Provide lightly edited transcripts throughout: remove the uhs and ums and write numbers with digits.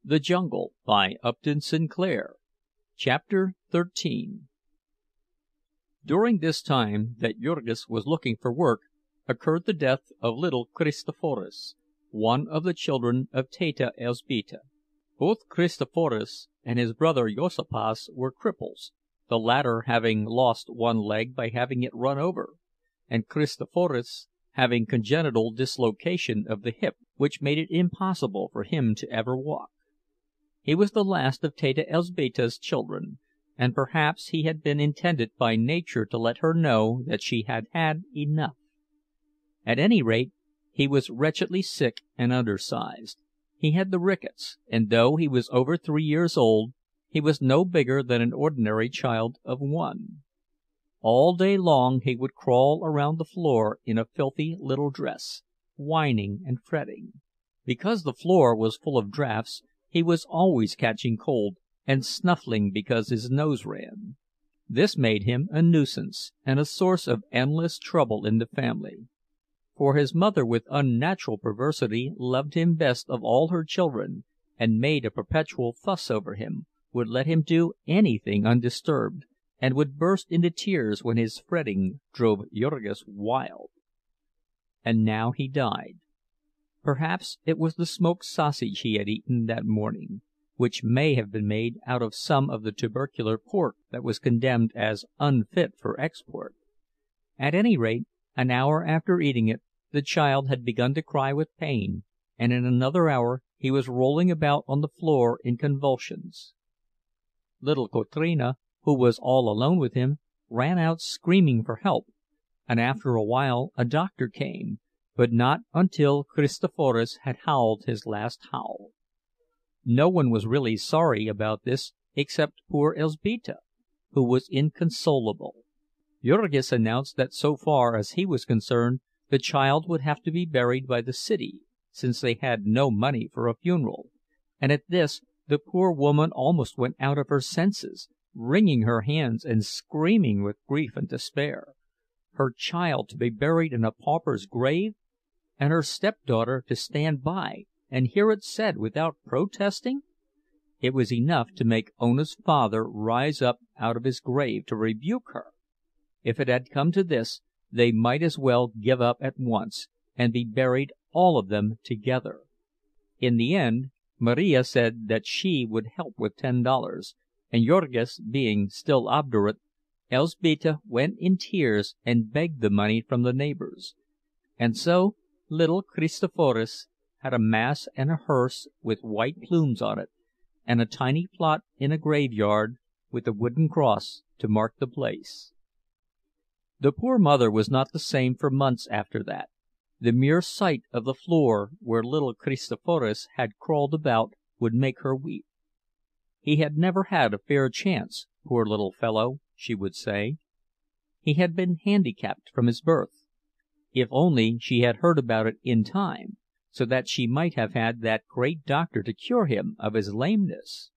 The Jungle by Upton Sinclair. Chapter 13. During this time that Jurgis was looking for work occurred the death of little Kristoforas, one of the children of Teta Elzbieta. Both Kristoforas and his brother Juozapas were cripples, the latter having lost one leg by having it run over, and Kristoforas having congenital dislocation of the hip, which made it impossible for him to ever walk. He was the last of Teta Elzbieta's children, and perhaps he had been intended by nature to let her know that she had had enough. At any rate, he was wretchedly sick and undersized. He had the rickets, and though he was over 3 years old, he was no bigger than an ordinary child of 1. All day long he would crawl around the floor in a filthy little dress, whining and fretting. Because the floor was full of draughts, he was always catching cold and snuffling because his nose ran. This made him a nuisance and a source of endless trouble in the family. For his mother, with unnatural perversity, loved him best of all her children, and made a perpetual fuss over him, would let him do anything undisturbed, and would burst into tears when his fretting drove Jurgis wild. And now he died. Perhaps it was the smoked sausage he had eaten that morning, which may have been made out of some of the tubercular pork that was condemned as unfit for export. At any rate, an hour after eating it, the child had begun to cry with pain, and in another hour he was rolling about on the floor in convulsions. Little Kotrina, who was all alone with him, ran out screaming for help, and after a while a doctor came, but not until Kristoforas had howled his last howl. No one was really sorry about this except poor Elzbieta, who was inconsolable. Jurgis announced that so far as he was concerned, the child would have to be buried by the city, since they had no money for a funeral, and at this the poor woman almost went out of her senses, wringing her hands and screaming with grief and despair. Her child to be buried in a pauper's grave, and her stepdaughter to stand by and hear it said without protesting! It was enough to make Ona's father rise up out of his grave to rebuke her. If it had come to this, they might as well give up at once, and be buried all of them together. In the end, Maria said that she would help with $10, and Jurgis being still obdurate, Elzbieta went in tears and begged the money from the neighbors. And so little Kristoforas had a mass and a hearse with white plumes on it, and a tiny plot in a graveyard with a wooden cross to mark the place. The poor mother was not the same for months after that. The mere sight of the floor where little Kristoforas had crawled about would make her weep. He had never had a fair chance, poor little fellow, she would say. He had been handicapped from his birth. If only she had heard about it in time, so that she might have had that great doctor to cure him of his lameness!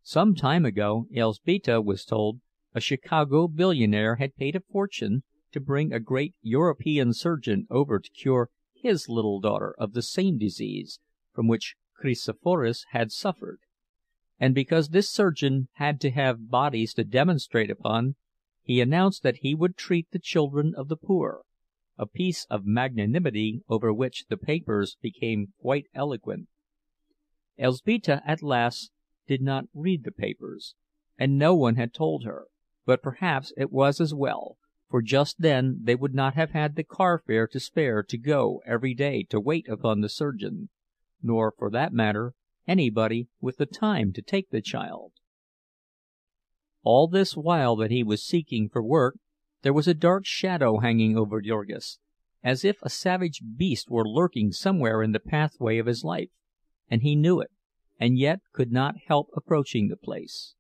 Some time ago, Elzbieta was told, a Chicago billionaire had paid a fortune to bring a great European surgeon over to cure his little daughter of the same disease from which Kristoforas had suffered. And because this surgeon had to have bodies to demonstrate upon, he announced that he would treat the children of the poor, a piece of magnanimity over which the papers became quite eloquent. Elzbieta at last did not read the papers, and no one had told her, but perhaps it was as well, for just then they would not have had the car fare to spare to go every day to wait upon the surgeon, nor, for that matter, anybody with the time to take the child. All this while that he was seeking for work, there was a dark shadow hanging over Jurgis, as if a savage beast were lurking somewhere in the pathway of his life, and he knew it, and yet could not help approaching the place.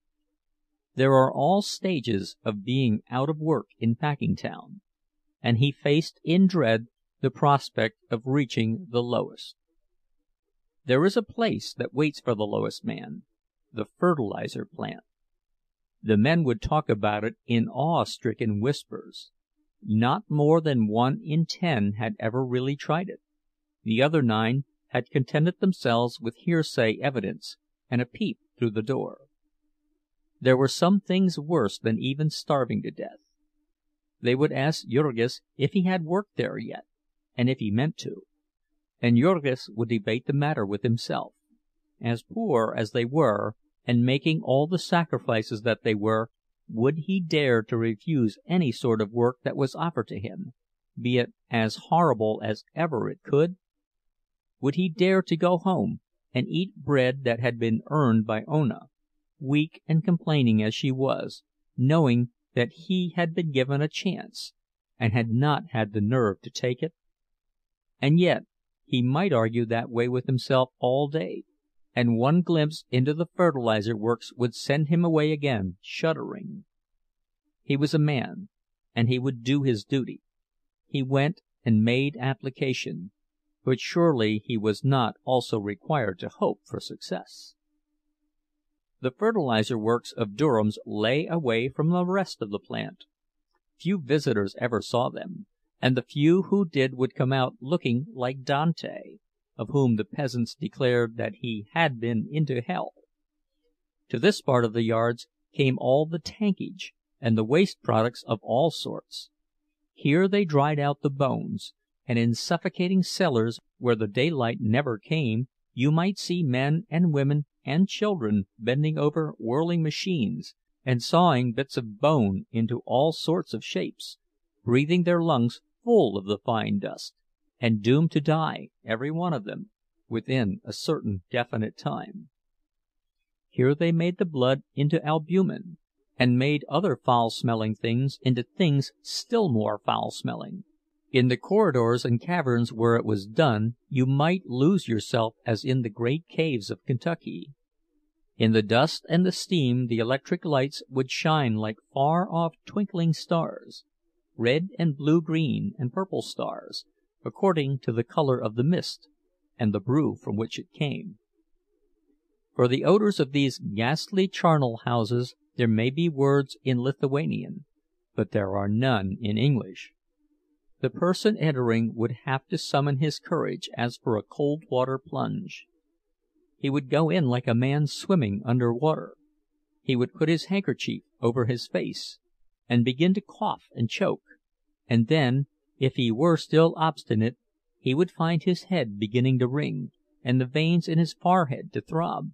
There are all stages of being out of work in Packingtown, and he faced in dread the prospect of reaching the lowest. There is a place that waits for the lowest man, the fertilizer plant. The men would talk about it in awe-stricken whispers. Not more than 1 in 10 had ever really tried it. The other 9 had contented themselves with hearsay evidence, and a peep through the door. There were some things worse than even starving to death. They would ask Jurgis if he had worked there yet, and if he meant to, and Jurgis would debate the matter with himself. As poor as they were, and making all the sacrifices that they were, would he dare to refuse any sort of work that was offered to him, be it as horrible as ever it could? Would he dare to go home and eat bread that had been earned by Ona, weak and complaining as she was, knowing that he had been given a chance, and had not had the nerve to take it? And yet he might argue that way with himself all day, and one glimpse into the fertilizer works would send him away again, shuddering. He was a man, and he would do his duty. He went and made application, but surely he was not also required to hope for success. The fertilizer works of Durham's lay away from the rest of the plant. Few visitors ever saw them, and the few who did would come out looking like Dante, of whom the peasants declared that he had been into hell. To this part of the yards came all the tankage and the waste products of all sorts. Here they dried out the bones, and in suffocating cellars where the daylight never came, you might see men and women and children bending over whirling machines and sawing bits of bone into all sorts of shapes, breathing their lungs full of the fine dust, and doomed to die, every one of them, within a certain definite time. Here they made the blood into albumin, and made other foul-smelling things into things still more foul-smelling. In the corridors and caverns where it was done you might lose yourself as in the great caves of Kentucky. In the dust and the steam the electric lights would shine like far-off twinkling stars, red and blue-green and purple stars, according to the color of the mist and the brew from which it came. For the odors of these ghastly charnel houses there may be words in Lithuanian, but there are none in English. The person entering would have to summon his courage as for a cold water plunge. He would go in like a man swimming under water. He would put his handkerchief over his face, and begin to cough and choke, and then, if he were still obstinate, he would find his head beginning to ring, and the veins in his forehead to throb,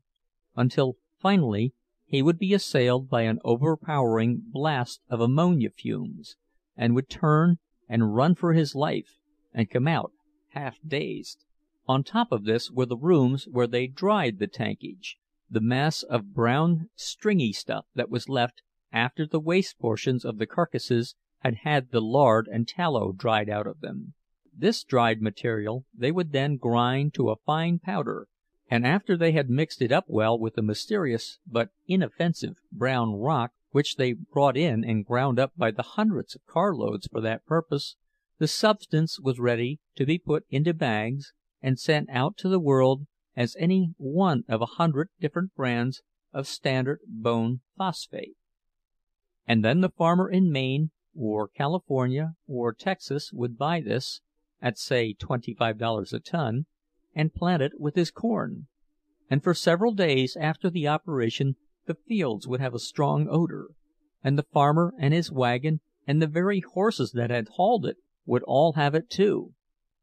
until finally he would be assailed by an overpowering blast of ammonia fumes, and would turn and run for his life, and come out half-dazed. On top of this were the rooms where they dried the tankage, the mass of brown stringy stuff that was left after the waste portions of the carcasses had had the lard and tallow dried out of them. This dried material they would then grind to a fine powder, and after they had mixed it up well with the mysterious but inoffensive brown rock which they brought in and ground up by the hundreds of carloads for that purpose, the substance was ready to be put into bags and sent out to the world as any one of 100 different brands of Standard bone phosphate. And then the farmer in Maine or California or Texas would buy this, at say $25 a ton, and plant it with his corn, and for several days after the operation the fields would have a strong odor, and the farmer and his wagon and the very horses that had hauled it would all have it too.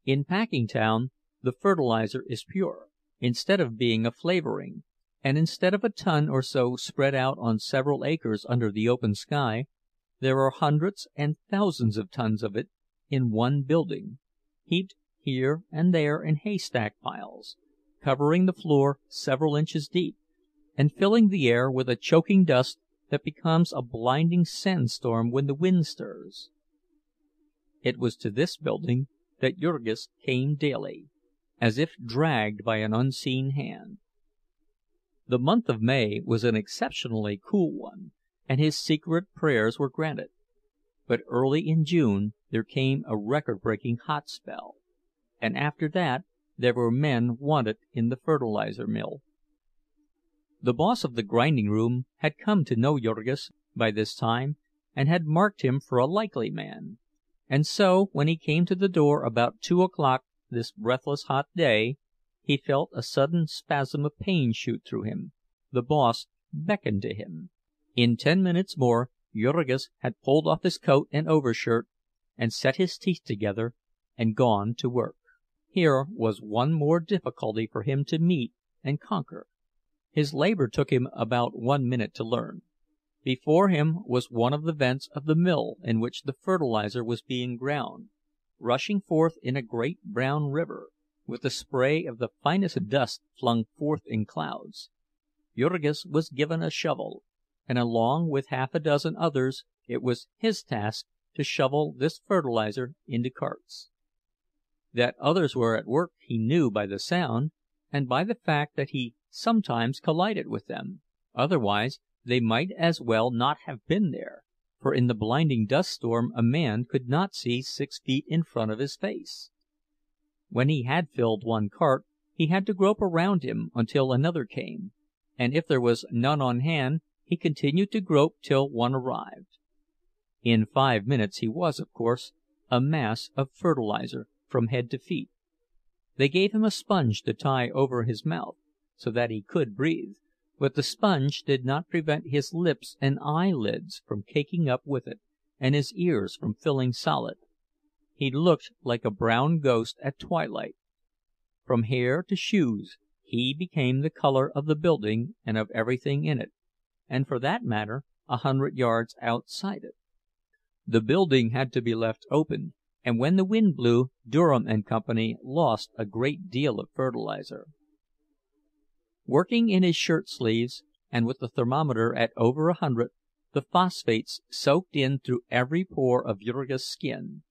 In Packingtown the fertilizer is pure, instead of being a flavoring, and instead of a ton or so spread out on several acres under the open sky, there are hundreds and thousands of tons of it in one building, heaped here and there in haystack piles, covering the floor several inches deep, and filling the air with a choking dust that becomes a blinding sandstorm when the wind stirs. It was to this building that Jurgis came daily, as if dragged by an unseen hand. The month of May was an exceptionally cool one, and his secret prayers were granted. But early in June there came a record-breaking hot spell, and after that there were men wanted in the fertilizer mill. The boss of the grinding room had come to know Jurgis by this time, and had marked him for a likely man; and so when he came to the door about 2 o'clock this breathless hot day, he felt a sudden spasm of pain shoot through him, the boss beckoned to him. In 10 minutes more Jurgis had pulled off his coat and overshirt, and set his teeth together, and gone to work. Here was one more difficulty for him to meet and conquer. His labor took him about 1 minute to learn. Before him was one of the vents of the mill in which the fertilizer was being ground, rushing forth in a great brown river, with the spray of the finest dust flung forth in clouds. Jurgis was given a shovel, and along with half a dozen others it was his task to shovel this fertilizer into carts. That others were at work he knew by the sound, and by the fact that he sometimes collided with them. Otherwise they might as well not have been there, for in the blinding dust storm a man could not see 6 feet in front of his face. When he had filled one cart, he had to grope around him until another came, and if there was none on hand, he continued to grope till one arrived. In 5 minutes he was, of course, a mass of fertilizer from head to feet. They gave him a sponge to tie over his mouth, so that he could breathe, but the sponge did not prevent his lips and eyelids from caking up with it, and his ears from filling solid. He looked like a brown ghost at twilight. From hair to shoes he became the color of the building and of everything in it, and for that matter 100 yards outside it. The building had to be left open, and when the wind blew, Durham and Company lost a great deal of fertilizer. Working in his shirt sleeves, and with the thermometer at over 100, the phosphates soaked in through every pore of Jurgis's skin,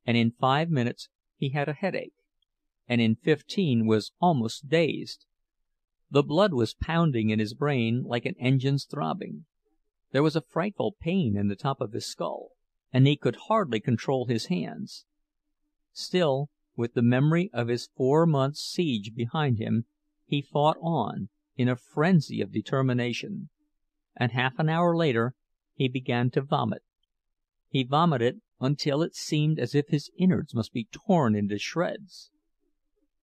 and in 5 minutes he had a headache, and in 15 was almost dazed. The blood was pounding in his brain like an engine's throbbing. There was a frightful pain in the top of his skull, and he could hardly control his hands. Still, with the memory of his 4 months' siege behind him, he fought on, in a frenzy of determination, and half an hour later he began to vomit. He vomited until it seemed as if his innards must be torn into shreds.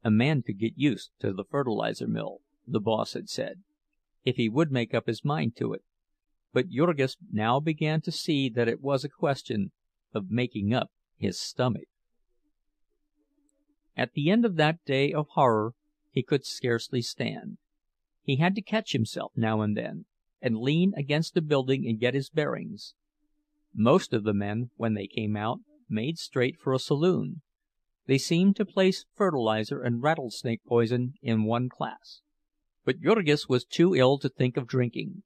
A man could get used to the fertilizer mill, the boss had said, if he would make up his mind to it, but Jurgis now began to see that it was a question of making up his stomach. At the end of that day of horror he could scarcely stand. He had to catch himself now and then, and lean against a building and get his bearings. Most of the men, when they came out, made straight for a saloon. They seemed to place fertilizer and rattlesnake poison in one class. But Jurgis was too ill to think of drinking.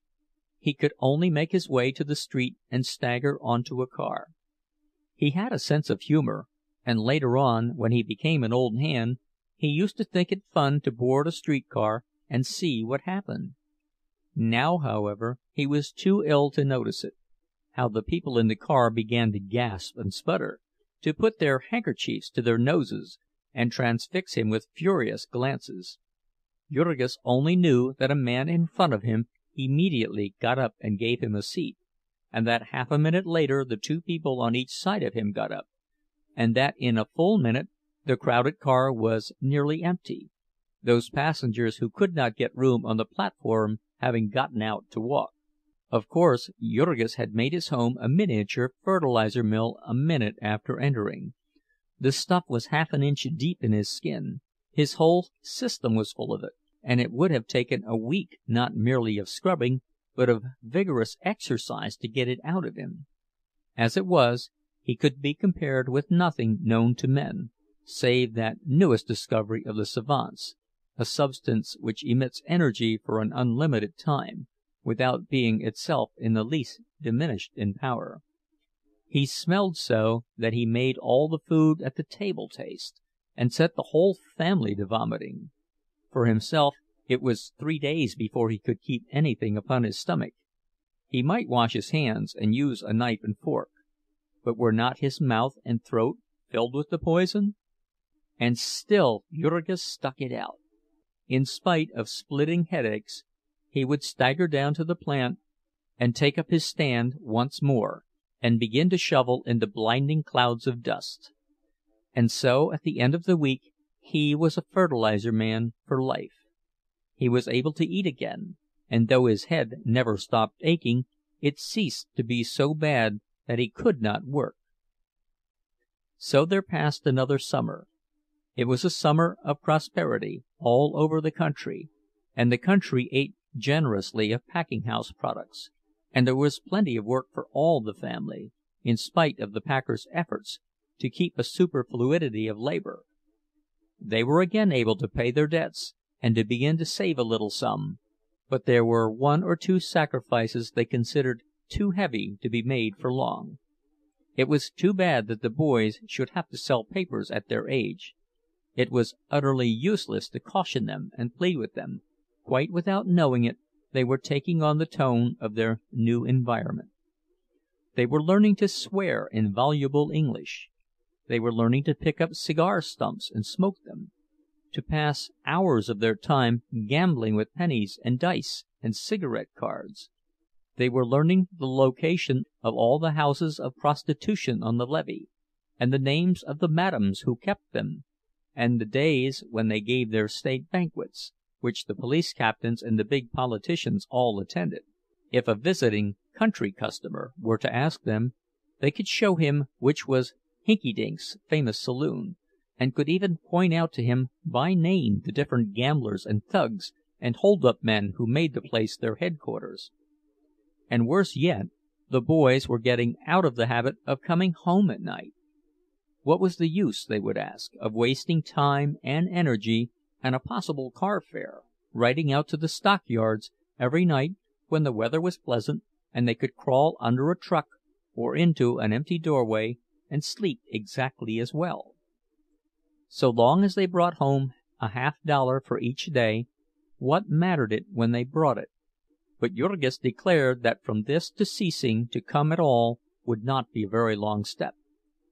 He could only make his way to the street and stagger onto a car. He had a sense of humor, and later on, when he became an old hand, he used to think it fun to board a streetcar and see what happened. Now, however, he was too ill to notice it, how the people in the car began to gasp and sputter, to put their handkerchiefs to their noses, and transfix him with furious glances. Jurgis only knew that a man in front of him immediately got up and gave him a seat, and that half a minute later the 2 people on each side of him got up, and that in a full minute the crowded car was nearly empty, those passengers who could not get room on the platform having gotten out to walk. Of course, Jurgis had made his home a miniature fertilizer mill a minute after entering. The stuff was half an inch deep in his skin, his whole system was full of it, and it would have taken a week not merely of scrubbing, but of vigorous exercise to get it out of him. As it was, he could be compared with nothing known to men, save that newest discovery of the savants, a substance which emits energy for an unlimited time, without being itself in the least diminished in power. He smelled so that he made all the food at the table taste, and set the whole family to vomiting. For himself, it was 3 days before he could keep anything upon his stomach. He might wash his hands and use a knife and fork, but were not his mouth and throat filled with the poison? And still Jurgis stuck it out. In spite of splitting headaches, he would stagger down to the plant and take up his stand once more, and begin to shovel in the blinding clouds of dust. And so at the end of the week he was a fertilizer man for life. He was able to eat again, and though his head never stopped aching, it ceased to be so bad that he could not work. So there passed another summer. It was a summer of prosperity all over the country, and the country ate generously of packing-house products, and there was plenty of work for all the family, in spite of the packers' efforts to keep a superfluity of labor. They were again able to pay their debts and to begin to save a little sum, but there were one or two sacrifices they considered too heavy to be made for long. It was too bad that the boys should have to sell papers at their age. It was utterly useless to caution them and plead with them. Quite without knowing it, they were taking on the tone of their new environment. They were learning to swear in voluble English. They were learning to pick up cigar stumps and smoke them, to pass hours of their time gambling with pennies and dice and cigarette cards. They were learning the location of all the houses of prostitution on the levee, and the names of the madams who kept them, and the days when they gave their state banquets, which the police captains and the big politicians all attended. If a visiting country customer were to ask them, they could show him which was Hinky-Dink's famous saloon, and could even point out to him by name the different gamblers and thugs and hold-up men who made the place their headquarters. And worse yet, the boys were getting out of the habit of coming home at night. What was the use, they would ask, of wasting time and energy and a possible car fare, riding out to the stockyards every night when the weather was pleasant and they could crawl under a truck or into an empty doorway and sleep exactly as well? So long as they brought home a $50 for each day, what mattered it when they brought it? But Jurgis declared that from this to ceasing to come at all would not be a very long step,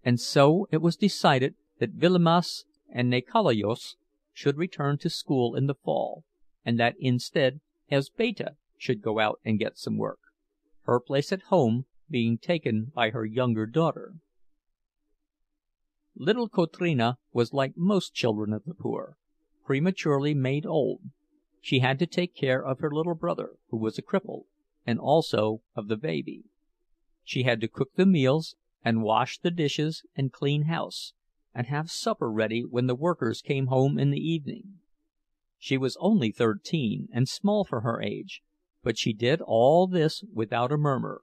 and so it was decided that Vilimas and Nikolajos should return to school in the fall, and that instead Elzbieta should go out and get some work, her place at home being taken by her younger daughter. Little Kotrina was like most children of the poor, prematurely made old. She had to take care of her little brother, who was a cripple, and also of the baby. She had to cook the meals, and wash the dishes, and clean house, and have supper ready when the workers came home in the evening. She was only 13, and small for her age, but she did all this without a murmur,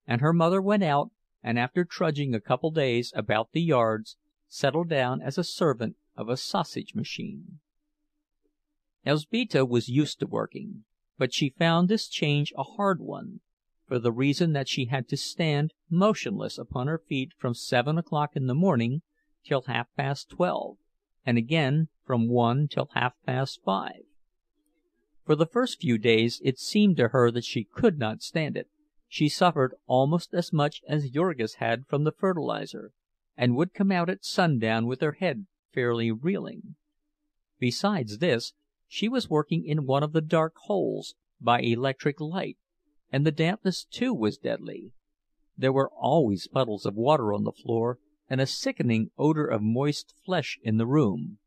and her mother went out, and after trudging a couple days about the yards, settled down as a servant of a sausage machine. Elzbieta was used to working, but she found this change a hard one, for the reason that she had to stand motionless upon her feet from 7 o'clock in the morning till 12:30, and again from 1 till 5:30. For the first few days it seemed to her that she could not stand it. She suffered almost as much as Jurgis had from the fertilizer, and would come out at sundown with her head fairly reeling. Besides this, she was working in one of the dark holes, by electric light, and the dampness too was deadly. There were always puddles of water on the floor, and a sickening odor of moist flesh in the room.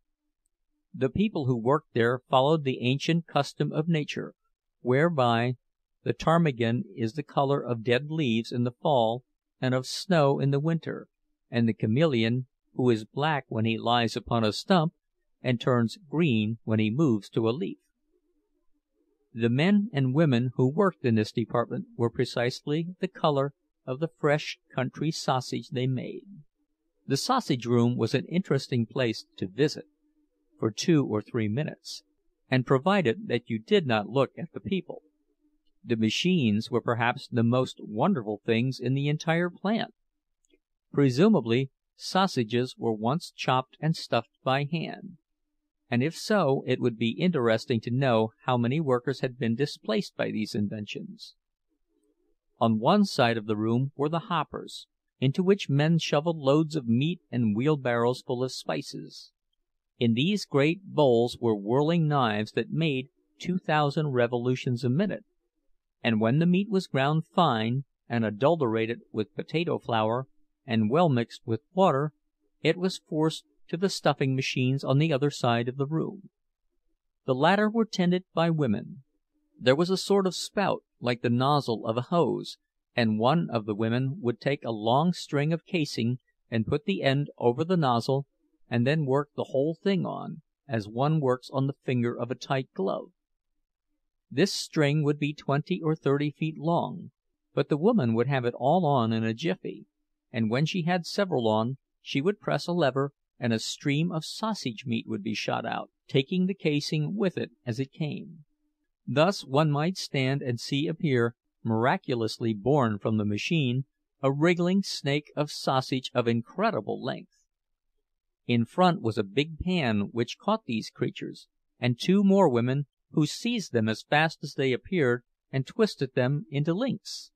The people who worked there followed the ancient custom of nature, whereby the ptarmigan is the color of dead leaves in the fall and of snow in the winter, and the chameleon, who is black when he lies upon a stump and turns green when he moves to a leaf. The men and women who worked in this department were precisely the color of the fresh country sausage they made. The sausage room was an interesting place to visit for 2 or 3 minutes, and provided that you did not look at the people. The machines were perhaps the most wonderful things in the entire plant. Presumably, sausages were once chopped and stuffed by hand, and if so, it would be interesting to know how many workers had been displaced by these inventions. On one side of the room were the hoppers, into which men shoveled loads of meat and wheelbarrows full of spices. In these great bowls were whirling knives that made 2,000 revolutions a minute, and when the meat was ground fine and adulterated with potato flour and well mixed with water, it was forced to the stuffing machines on the other side of the room. The latter were tended by women. There was a sort of spout like the nozzle of a hose, and one of the women would take a long string of casing and put the end over the nozzle, and then work the whole thing on, as one works on the finger of a tight glove. This string would be 20 or 30 feet long, but the woman would have it all on in a jiffy, and when she had several on, she would press a lever, and a stream of sausage meat would be shot out, taking the casing with it as it came. Thus one might stand and see appear, miraculously born from the machine, a wriggling snake of sausage of incredible length. In front was a big pan which caught these creatures, and two more women who seized them as fast as they appeared and twisted them into links.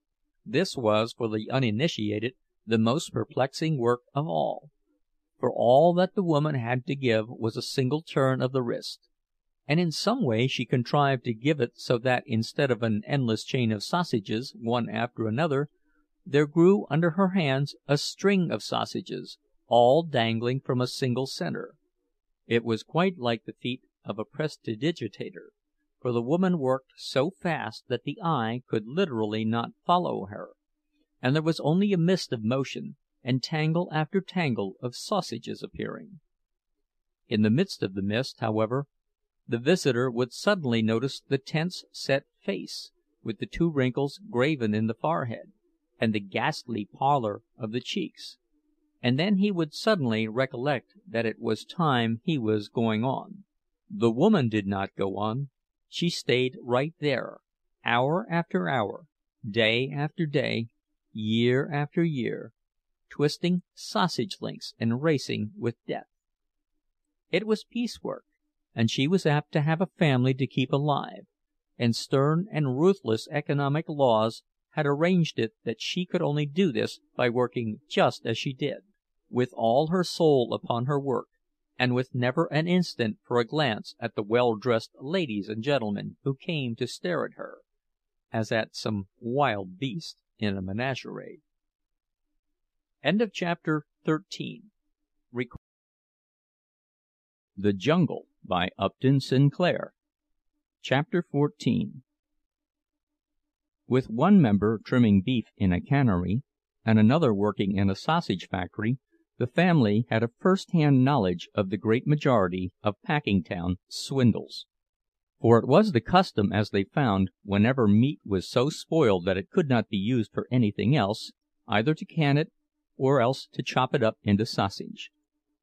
This was, for the uninitiated, the most perplexing work of all, for all that the woman had to give was a single turn of the wrist. And in some way she contrived to give it so that instead of an endless chain of sausages, one after another, there grew under her hands a string of sausages, all dangling from a single center. It was quite like the feat of a prestidigitator, for the woman worked so fast that the eye could literally not follow her, and there was only a mist of motion, and tangle after tangle of sausages appearing. In the midst of the mist, however, the visitor would suddenly notice the tense, set face, with the two wrinkles graven in the forehead, and the ghastly pallor of the cheeks, and then he would suddenly recollect that it was time he was going on. The woman did not go on. She stayed right there, hour after hour, day after day, year after year, twisting sausage links and racing with death. It was piecework, and she was apt to have a family to keep alive, and stern and ruthless economic laws had arranged it that she could only do this by working just as she did, with all her soul upon her work, and with never an instant for a glance at the well-dressed ladies and gentlemen who came to stare at her, as at some wild beast in a menagerie. Chapter 13. The Jungle by Upton Sinclair. Chapter 14. With one member trimming beef in a cannery, and another working in a sausage factory, the family had a first-hand knowledge of the great majority of Packingtown swindles. For it was the custom, as they found, whenever meat was so spoiled that it could not be used for anything else, either to can it, or else to chop it up into sausage.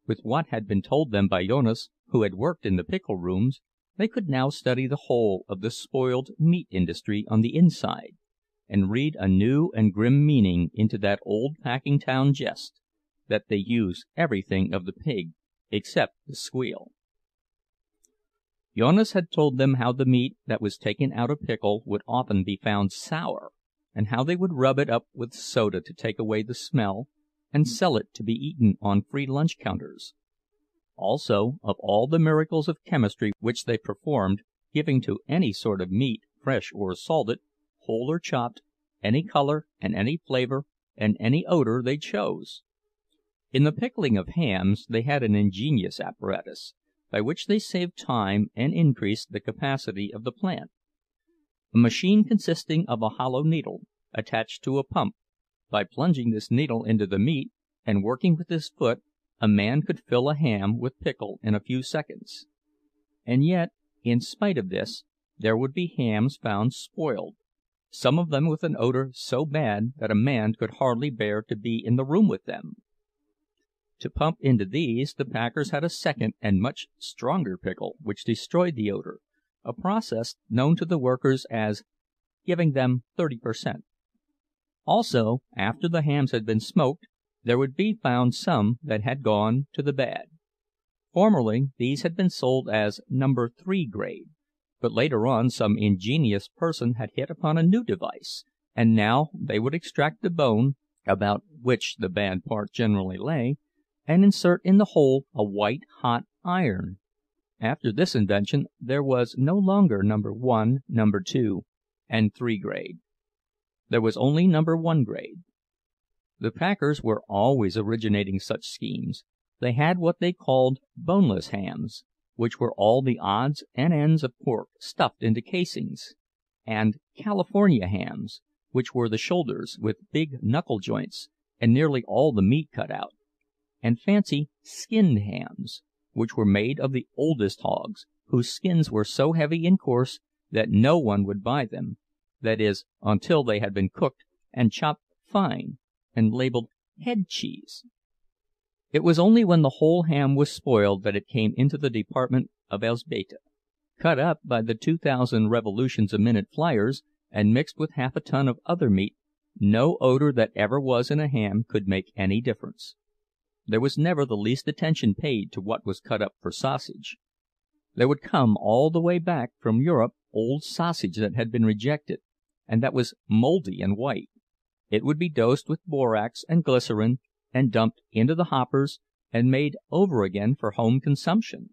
With what had been told them by Jonas, who had worked in the pickle rooms, they could now study the whole of the spoiled meat industry on the inside, and read a new and grim meaning into that old Packingtown jest, that they use everything of the pig except the squeal. Jonas had told them how the meat that was taken out of pickle would often be found sour, and how they would rub it up with soda to take away the smell, and sell it to be eaten on free lunch counters. Also of all the miracles of chemistry which they performed, giving to any sort of meat, fresh or salted, whole or chopped, any color and any flavor and any odor they chose. In the pickling of hams they had an ingenious apparatus, by which they saved time and increased the capacity of the plant. A machine consisting of a hollow needle, attached to a pump. By plunging this needle into the meat, and working with his foot, a man could fill a ham with pickle in a few seconds. And yet, in spite of this, there would be hams found spoiled, some of them with an odor so bad that a man could hardly bear to be in the room with them. To pump into these, the packers had a second and much stronger pickle, which destroyed the odor, a process known to the workers as giving them 30%. Also, after the hams had been smoked, there would be found some that had gone to the bad. Formerly these had been sold as No. 3 grade, but later on some ingenious person had hit upon a new device, and now they would extract the bone, about which the bad part generally lay, and insert in the hole a white-hot iron. After this invention there was no longer No. 1, No. 2, and 3 grade. There was only No. 1 grade. The packers were always originating such schemes. They had what they called boneless hams, which were all the odds and ends of pork stuffed into casings. and California hams, which were the shoulders, with big knuckle joints and nearly all the meat cut out, and fancy skinned hams, which were made of the oldest hogs, whose skins were so heavy and coarse that no one would buy them—that is, until they had been cooked and chopped fine and labeled head cheese. It was only when the whole ham was spoiled that it came into the department of Elzbieta, cut up by the 2,000 revolutions a minute flyers, and mixed with half a ton of other meat. No odor that ever was in a ham could make any difference. There was never the least attention paid to what was cut up for sausage. There would come all the way back from Europe old sausage that had been rejected, and that was moldy and white. It would be dosed with borax and glycerin, and dumped into the hoppers, and made over again for home consumption.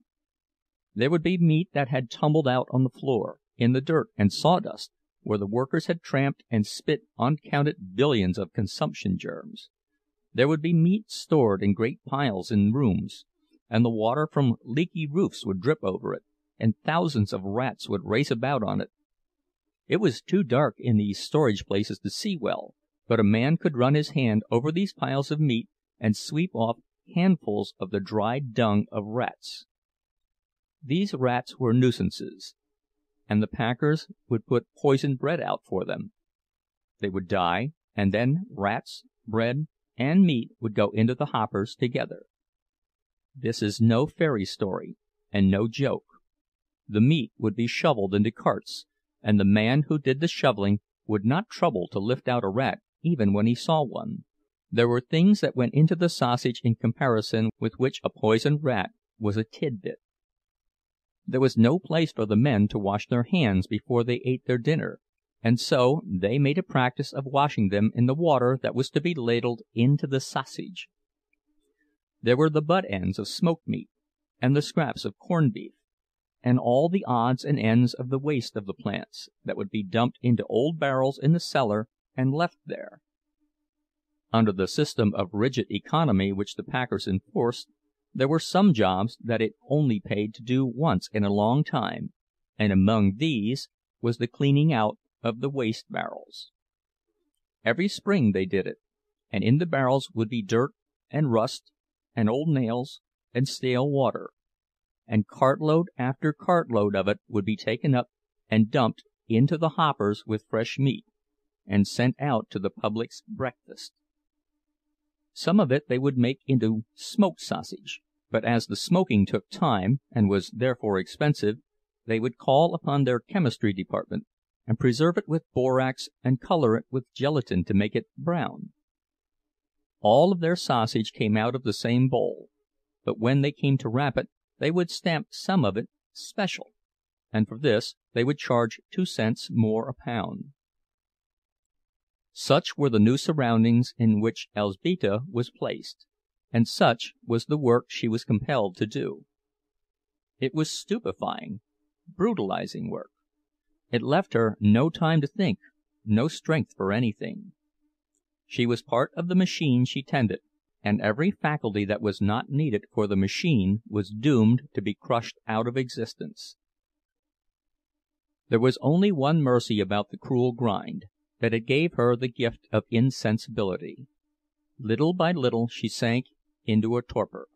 There would be meat that had tumbled out on the floor, in the dirt and sawdust, where the workers had tramped and spit uncounted billions of consumption germs. There would be meat stored in great piles in rooms, and the water from leaky roofs would drip over it, and thousands of rats would race about on it. It was too dark in these storage places to see well, but a man could run his hand over these piles of meat and sweep off handfuls of the dried dung of rats. These rats were nuisances, and the packers would put poisoned bread out for them. They would die, and then rats, bread, and meat would go into the hoppers together. This is no fairy story, and no joke. The meat would be shoveled into carts, and the man who did the shoveling would not trouble to lift out a rat even when he saw one. There were things that went into the sausage in comparison with which a poisoned rat was a tidbit. There was no place for the men to wash their hands before they ate their dinner, and so they made a practice of washing them in the water that was to be ladled into the sausage. There were the butt ends of smoked meat, and the scraps of corned beef, and all the odds and ends of the waste of the plants that would be dumped into old barrels in the cellar and left there. Under the system of rigid economy which the packers enforced, there were some jobs that it only paid to do once in a long time, and among these was the cleaning out of the waste barrels. Every spring they did it, and in the barrels would be dirt and rust and old nails and stale water, and cartload after cartload of it would be taken up and dumped into the hoppers with fresh meat, and sent out to the public's breakfast. Some of it they would make into smoked sausage, but as the smoking took time and was therefore expensive, they would call upon their chemistry department and preserve it with borax and color it with gelatin to make it brown. All of their sausage came out of the same bowl, but when they came to wrap it, they would stamp some of it special, and for this they would charge 2 cents more a pound. Such were the new surroundings in which Elzbieta was placed, and such was the work she was compelled to do. It was stupefying, brutalizing work. It left her no time to think, no strength for anything. She was part of the machine she tended, and every faculty that was not needed for the machine was doomed to be crushed out of existence. There was only one mercy about the cruel grind, that it gave her the gift of insensibility. Little by little she sank into a torpor.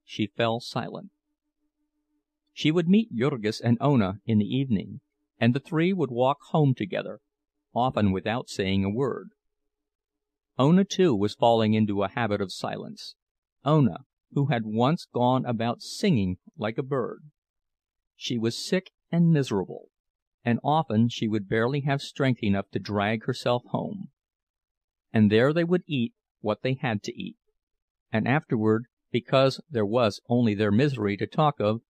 She fell silent. She would meet Jurgis and Ona in the evening, and the three would walk home together, often without saying a word. Ona, too, was falling into a habit of silence. Ona, who had once gone about singing like a bird. She was sick and miserable, and often she would barely have strength enough to drag herself home. And there they would eat what they had to eat, and afterward, because there was only their misery to talk of,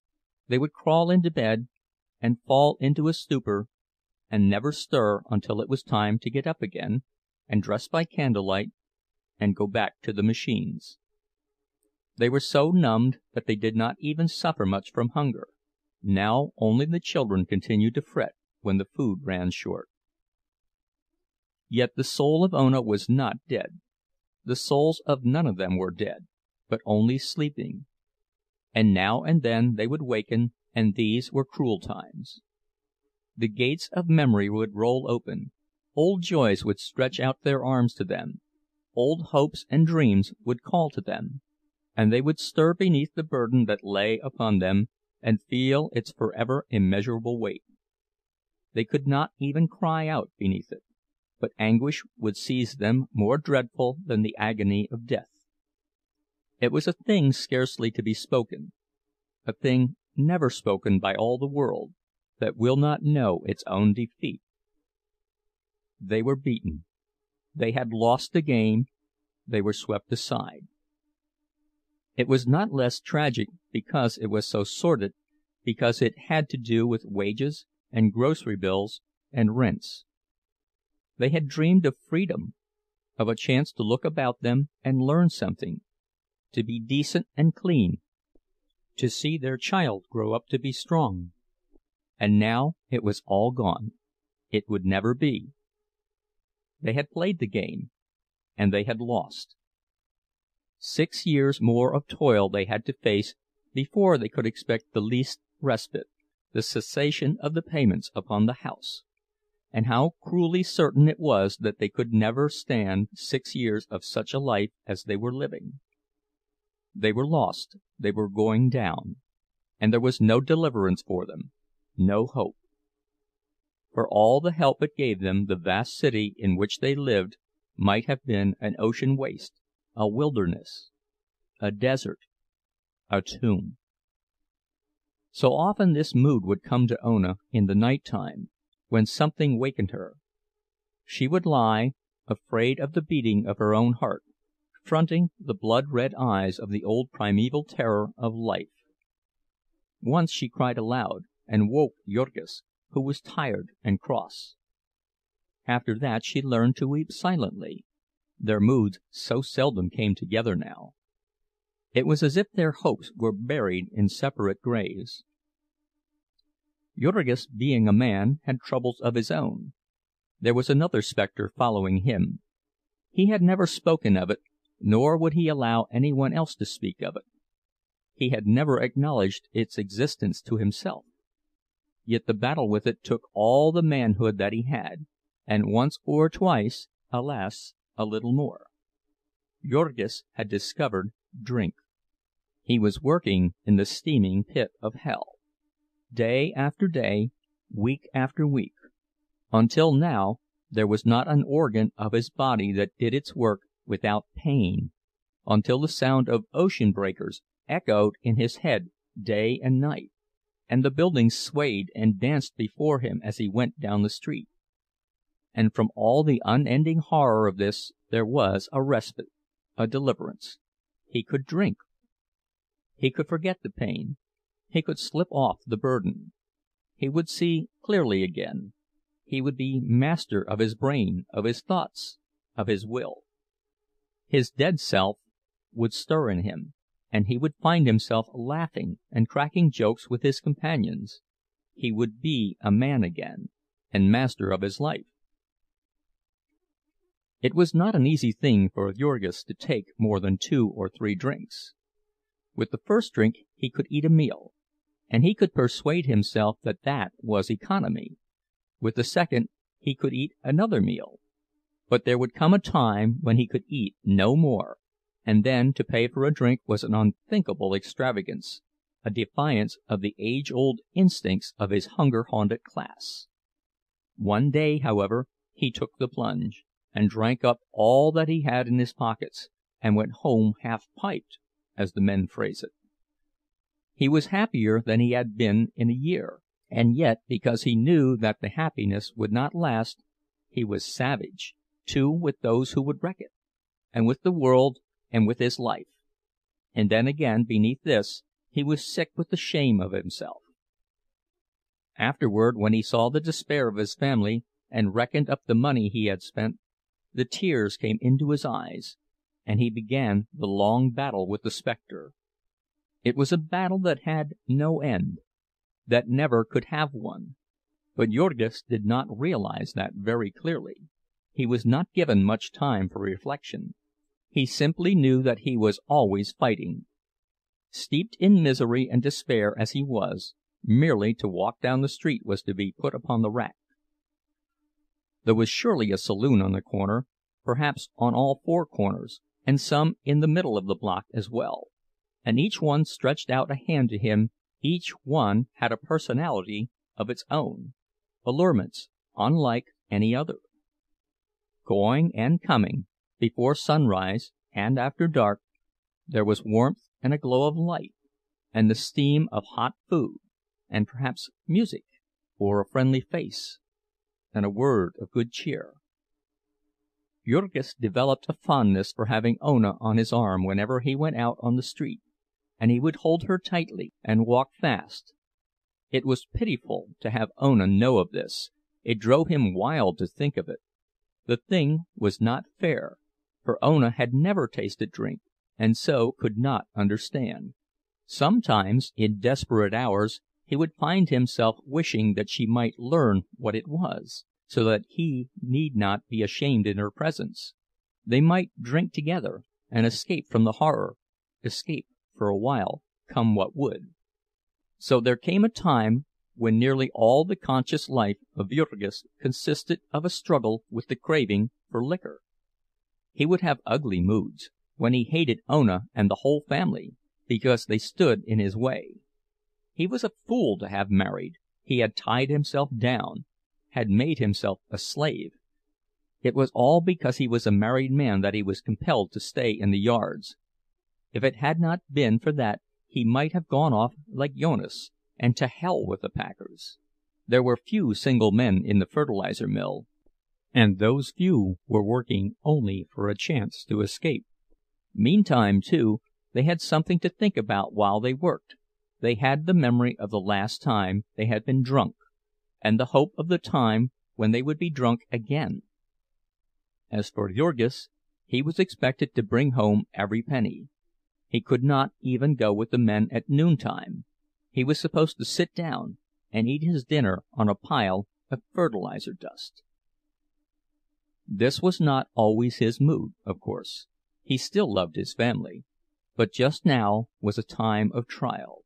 they would crawl into bed and fall into a stupor, and never stir until it was time to get up again and dress by candlelight and go back to the machines. They were so numbed that they did not even suffer much from hunger. Now only the children continued to fret when the food ran short. Yet the soul of Ona was not dead. The souls of none of them were dead, but only sleeping. And now and then they would waken, and these were cruel times. The gates of memory would roll open, old joys would stretch out their arms to them, old hopes and dreams would call to them, and they would stir beneath the burden that lay upon them and feel its forever immeasurable weight. They could not even cry out beneath it, but anguish would seize them more dreadful than the agony of death. It was a thing scarcely to be spoken, a thing never spoken by all the world, that will not know its own defeat. They were beaten. They had lost the game. They were swept aside. It was not less tragic because it was so sordid, because it had to do with wages and grocery bills and rents. They had dreamed of freedom, of a chance to look about them and learn something, to be decent and clean, to see their child grow up to be strong. And now it was all gone. It would never be. They had played the game, and they had lost. 6 years more of toil they had to face before they could expect the least respite, the cessation of the payments upon the house. And how cruelly certain it was that they could never stand 6 years of such a life as they were living. They were lost, they were going down, and there was no deliverance for them, no hope. For all the help it gave them, the vast city in which they lived might have been an ocean waste, a wilderness, a desert, a tomb. So often this mood would come to Ona in the night time, when something wakened her. She would lie, afraid of the beating of her own heart, fronting the blood-red eyes of the old primeval terror of life. Once she cried aloud, and woke Jurgis, who was tired and cross. After that she learned to weep silently. Their moods so seldom came together now. It was as if their hopes were buried in separate graves. Jurgis, being a man, had troubles of his own. There was another specter following him. He had never spoken of it, nor would he allow anyone else to speak of it. He had never acknowledged its existence to himself. Yet the battle with it took all the manhood that he had, and once or twice, alas, a little more. Jurgis had discovered drink. He was working in the steaming pit of hell, day after day, week after week, until now there was not an organ of his body that did its work without pain, until the sound of ocean breakers echoed in his head day and night, and the buildings swayed and danced before him as he went down the street. And from all the unending horror of this there was a respite, a deliverance. He could drink. He could forget the pain. He could slip off the burden. He would see clearly again. He would be master of his brain, of his thoughts, of his will. His dead self would stir in him, and he would find himself laughing and cracking jokes with his companions. He would be a man again, and master of his life. It was not an easy thing for Jurgis to take more than 2 or 3 drinks. With the first drink he could eat a meal, and he could persuade himself that that was economy. With the second he could eat another meal. But there would come a time when he could eat no more, and then to pay for a drink was an unthinkable extravagance, a defiance of the age-old instincts of his hunger-haunted class. One day, however, he took the plunge, and drank up all that he had in his pockets, and went home half-piped, as the men phrase it. He was happier than he had been in a year, and yet, because he knew that the happiness would not last, he was savage, too, with those who would wreck it, and with the world, and with his life. And then again, beneath this, he was sick with the shame of himself. Afterward, when he saw the despair of his family, and reckoned up the money he had spent, the tears came into his eyes, and he began the long battle with the specter. It was a battle that had no end, that never could have one. But Jurgis did not realize that very clearly. He was not given much time for reflection. He simply knew that he was always fighting. Steeped in misery and despair as he was, Merely to walk down the street was to be put upon the rack. There was surely a saloon on the corner, perhaps on all four corners, and some in the middle of the block as well, and each one stretched out a hand to him. Each one had a personality of its own, allurements unlike any other. Going and coming, before sunrise and after dark, there was warmth and a glow of light, and the steam of hot food, and perhaps music, or a friendly face, and a word of good cheer. Jurgis developed a fondness for having Ona on his arm whenever he went out on the street, and he would hold her tightly and walk fast. It was pitiful to have Ona know of this. It drove him wild to think of it. The thing was not fair, for Ona had never tasted drink, and so could not understand. Sometimes, in desperate hours, he would find himself wishing that she might learn what it was, so that he need not be ashamed in her presence. They might drink together, and escape from the horror—escape for a while, come what would. So there came a time when nearly all the conscious life of Jurgis consisted of a struggle with the craving for liquor. He would have ugly moods, when he hated Ona and the whole family, because they stood in his way. He was a fool to have married. He had tied himself down, had made himself a slave. It was all because he was a married man that he was compelled to stay in the yards. If it had not been for that, he might have gone off like Jonas, and to hell with the packers. There were few single men in the fertilizer mill, and those few were working only for a chance to escape. Meantime, too, they had something to think about while they worked. They had the memory of the last time they had been drunk, and the hope of the time when they would be drunk again. As for Jurgis, he was expected to bring home every penny. He could not even go with the men at noontime. He was supposed to sit down and eat his dinner on a pile of fertilizer dust. This was not always his mood, of course. He still loved his family, but just now was a time of trial.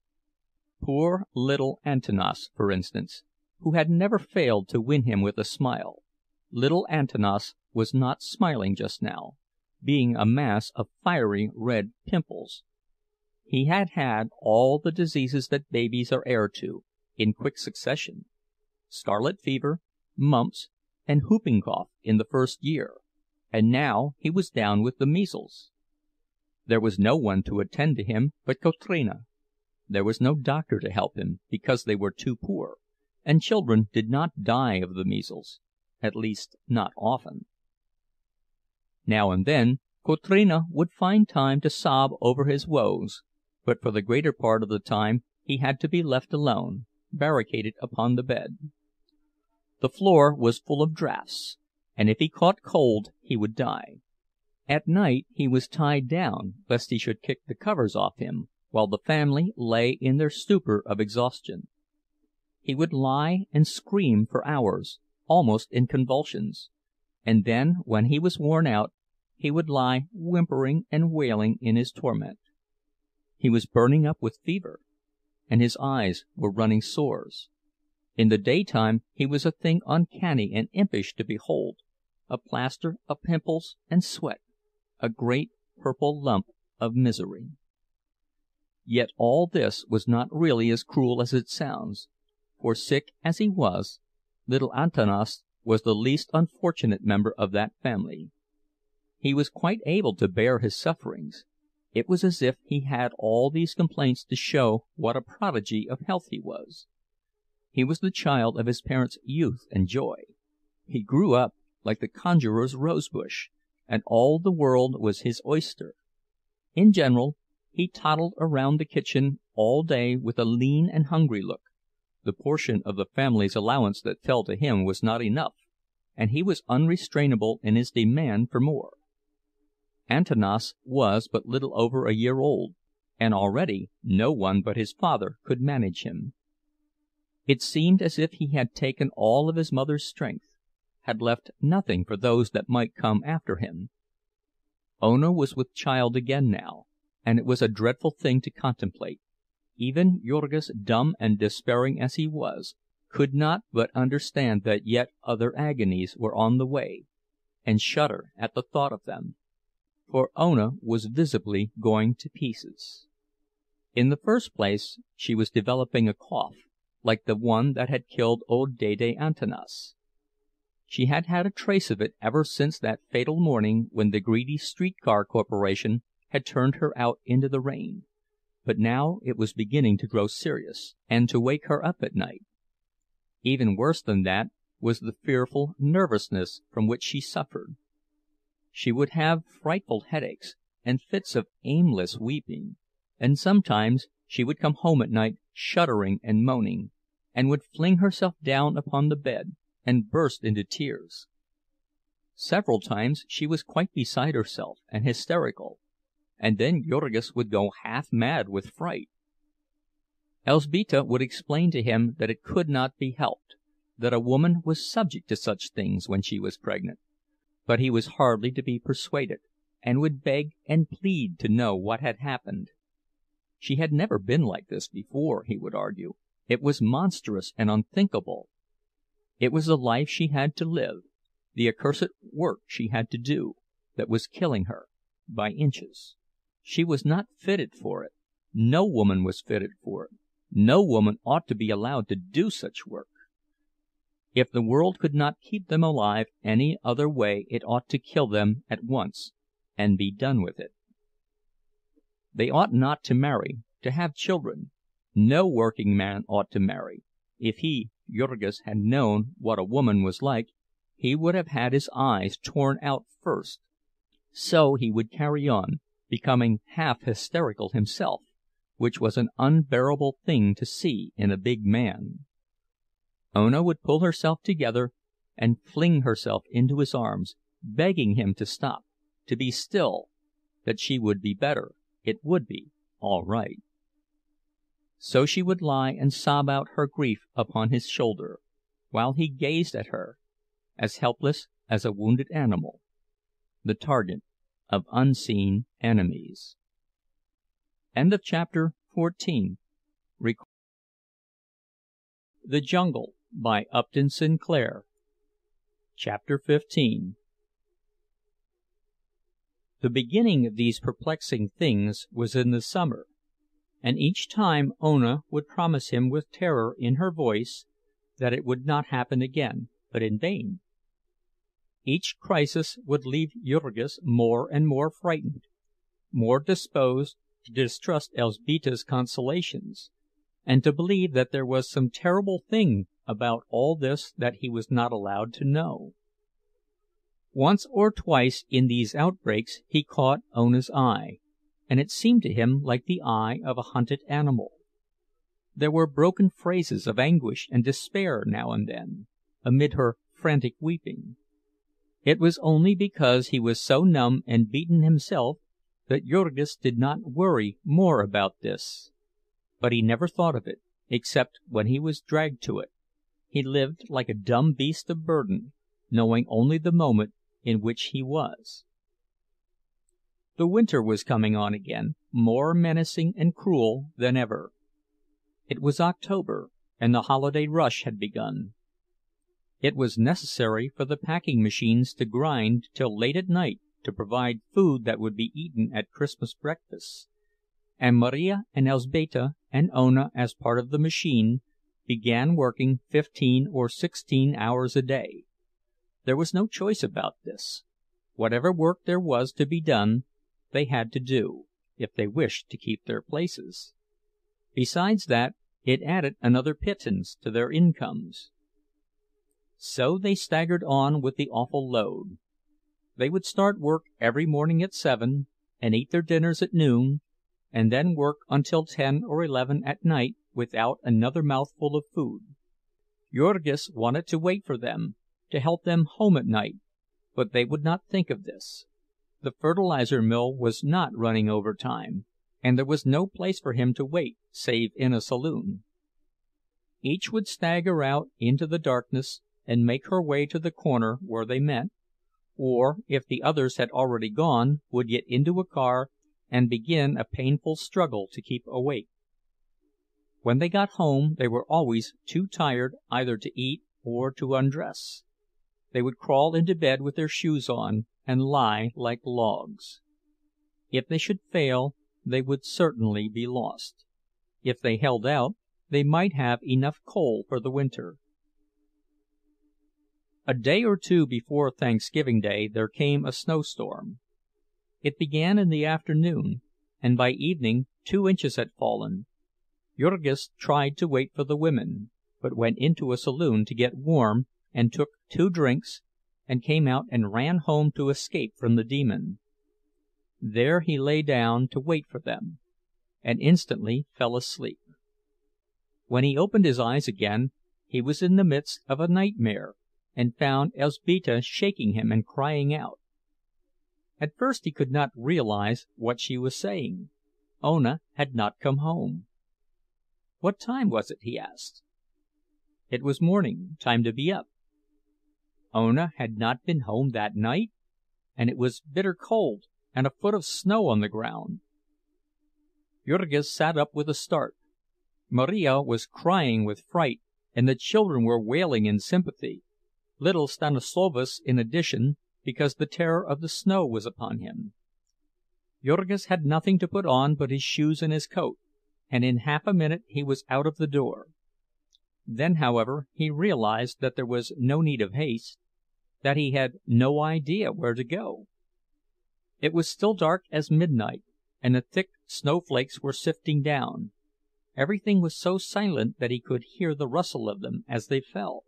Poor little Antanas, for instance, who had never failed to win him with a smile. Little Antanas was not smiling just now, being a mass of fiery red pimples. He had had all the diseases that babies are heir to, in quick succession: scarlet fever, mumps, and whooping cough in the first year, and now he was down with the measles. There was no one to attend to him but Kotrina. There was no doctor to help him, because they were too poor, and children did not die of the measles, at least not often. Now and then Kotrina would find time to sob over his woes, but for the greater part of the time he had to be left alone, barricaded upon the bed. The floor was full of draughts, and if he caught cold he would die. At night he was tied down, lest he should kick the covers off him, while the family lay in their stupor of exhaustion. He would lie and scream for hours, almost in convulsions, and then, when he was worn out, he would lie whimpering and wailing in his torment. He was burning up with fever, and his eyes were running sores. In the daytime he was a thing uncanny and impish to behold, a plaster of pimples and sweat, a great purple lump of misery. Yet all this was not really as cruel as it sounds, for sick as he was, little Antanas was the least unfortunate member of that family. He was quite able to bear his sufferings. It was as if he had all these complaints to show what a prodigy of health he was. He was the child of his parents' youth and joy. He grew up like the conjurer's rosebush, and all the world was his oyster. In general, he toddled around the kitchen all day with a lean and hungry look. The portion of the family's allowance that fell to him was not enough, and he was unrestrainable in his demand for more. Antanas was but little over a year old, and already no one but his father could manage him. It seemed as if he had taken all of his mother's strength, had left nothing for those that might come after him. Ona was with child again now, and it was a dreadful thing to contemplate. Even Jurgis, dumb and despairing as he was, could not but understand that yet other agonies were on the way, and shudder at the thought of them. For Ona was visibly going to pieces. In the first place, she was developing a cough, like the one that had killed old Dede Antanas. She had had a trace of it ever since that fatal morning when the greedy streetcar corporation had turned her out into the rain, but now it was beginning to grow serious, and to wake her up at night. Even worse than that was the fearful nervousness from which she suffered. She would have frightful headaches and fits of aimless weeping, and sometimes she would come home at night shuddering and moaning, and would fling herself down upon the bed and burst into tears. Several times she was quite beside herself and hysterical, and then Jurgis would go half mad with fright. Elzbieta would explain to him that it could not be helped, that a woman was subject to such things when she was pregnant, but he was hardly to be persuaded, and would beg and plead to know what had happened. She had never been like this before, he would argue. It was monstrous and unthinkable. It was the life she had to live, the accursed work she had to do, that was killing her by inches. She was not fitted for it. No woman was fitted for it. No woman ought to be allowed to do such work. If the world could not keep them alive any other way, it ought to kill them at once, and be done with it. They ought not to marry, to have children. No working man ought to marry. If he, Jurgis, had known what a woman was like, he would have had his eyes torn out first. So he would carry on, becoming half hysterical himself, which was an unbearable thing to see in a big man. Ona would pull herself together and fling herself into his arms, begging him to stop, to be still, that she would be better, it would be all right. So she would lie and sob out her grief upon his shoulder, while he gazed at her, as helpless as a wounded animal, the target of unseen enemies. End of chapter 14. The Jungle by Upton Sinclair. Chapter 15. The beginning of these perplexing things was in the summer, and each time Ona would promise him with terror in her voice that it would not happen again, but in vain. Each crisis would leave Jurgis more and more frightened, more disposed to distrust Elzbieta's consolations, and to believe that there was some terrible thing about all this that he was not allowed to know. Once or twice in these outbreaks he caught Ona's eye, and it seemed to him like the eye of a hunted animal. There were broken phrases of anguish and despair now and then, amid her frantic weeping. It was only because he was so numb and beaten himself that Jurgis did not worry more about this. But he never thought of it, except when he was dragged to it. He lived like a dumb beast of burden, knowing only the moment in which he was. The winter was coming on again, more menacing and cruel than ever. It was October, and the holiday rush had begun. It was necessary for the packing machines to grind till late at night to provide food that would be eaten at Christmas breakfasts, and Marija and Elzbieta and Ona, as part of the machine, began working 15 or 16 hours a day. There was no choice about this. Whatever work there was to be done, they had to do, if they wished to keep their places. Besides that, it added another pittance to their incomes. So they staggered on with the awful load. They would start work every morning at 7, and eat their dinners at noon, and then work until 10 or 11 at night without another mouthful of food. Jurgis wanted to wait for them, to help them home at night, but they would not think of this. The fertilizer mill was not running overtime, and there was no place for him to wait save in a saloon. Each would stagger out into the darkness and make her way to the corner where they met, or, if the others had already gone, would get into a car and begin a painful struggle to keep awake. When they got home they were always too tired either to eat or to undress. They would crawl into bed with their shoes on, and lie like logs. If they should fail, they would certainly be lost. If they held out, they might have enough coal for the winter. A day or two before Thanksgiving Day there came a snowstorm. It began in the afternoon, and by evening 2 inches had fallen. Jurgis tried to wait for the women, but went into a saloon to get warm, and took 2 drinks, and came out and ran home to escape from the demon. There he lay down to wait for them, and instantly fell asleep. When he opened his eyes again, he was in the midst of a nightmare, and found Elzbieta shaking him and crying out. At first he could not realize what she was saying. Ona had not come home. What time was it, he asked. It was morning, time to be up. Ona had not been home that night, and it was bitter cold, and a foot of snow on the ground. Jurgis sat up with a start. Marija was crying with fright, and the children were wailing in sympathy. Little Stanislovas, in addition, because the terror of the snow was upon him. Jurgis had nothing to put on but his shoes and his coat, and in half a minute he was out of the door. Then, however, he realized that there was no need of haste, that he had no idea where to go. It was still dark as midnight, and the thick snowflakes were sifting down. Everything was so silent that he could hear the rustle of them as they fell.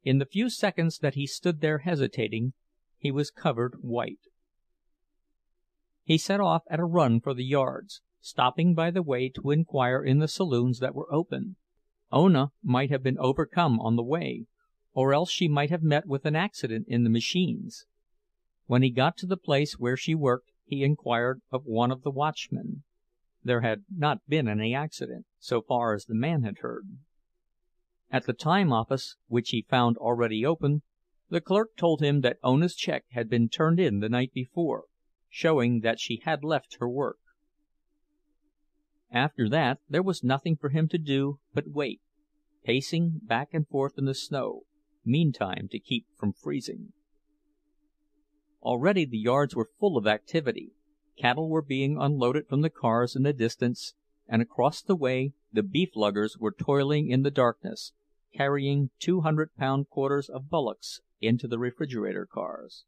In the few seconds that he stood there hesitating, he was covered white. He set off at a run for the yards, stopping by the way to inquire in the saloons that were open. Ona might have been overcome on the way, or else she might have met with an accident in the machines. When he got to the place where she worked, he inquired of one of the watchmen. There had not been any accident, so far as the man had heard. At the time office, which he found already open, the clerk told him that Ona's check had been turned in the night before, showing that she had left her work. After that there was nothing for him to do but wait, pacing back and forth in the snow, meantime to keep from freezing. Already the yards were full of activity. Cattle were being unloaded from the cars in the distance, and across the way the beef luggers were toiling in the darkness, carrying 200-pound quarters of bullocks into the refrigerator cars.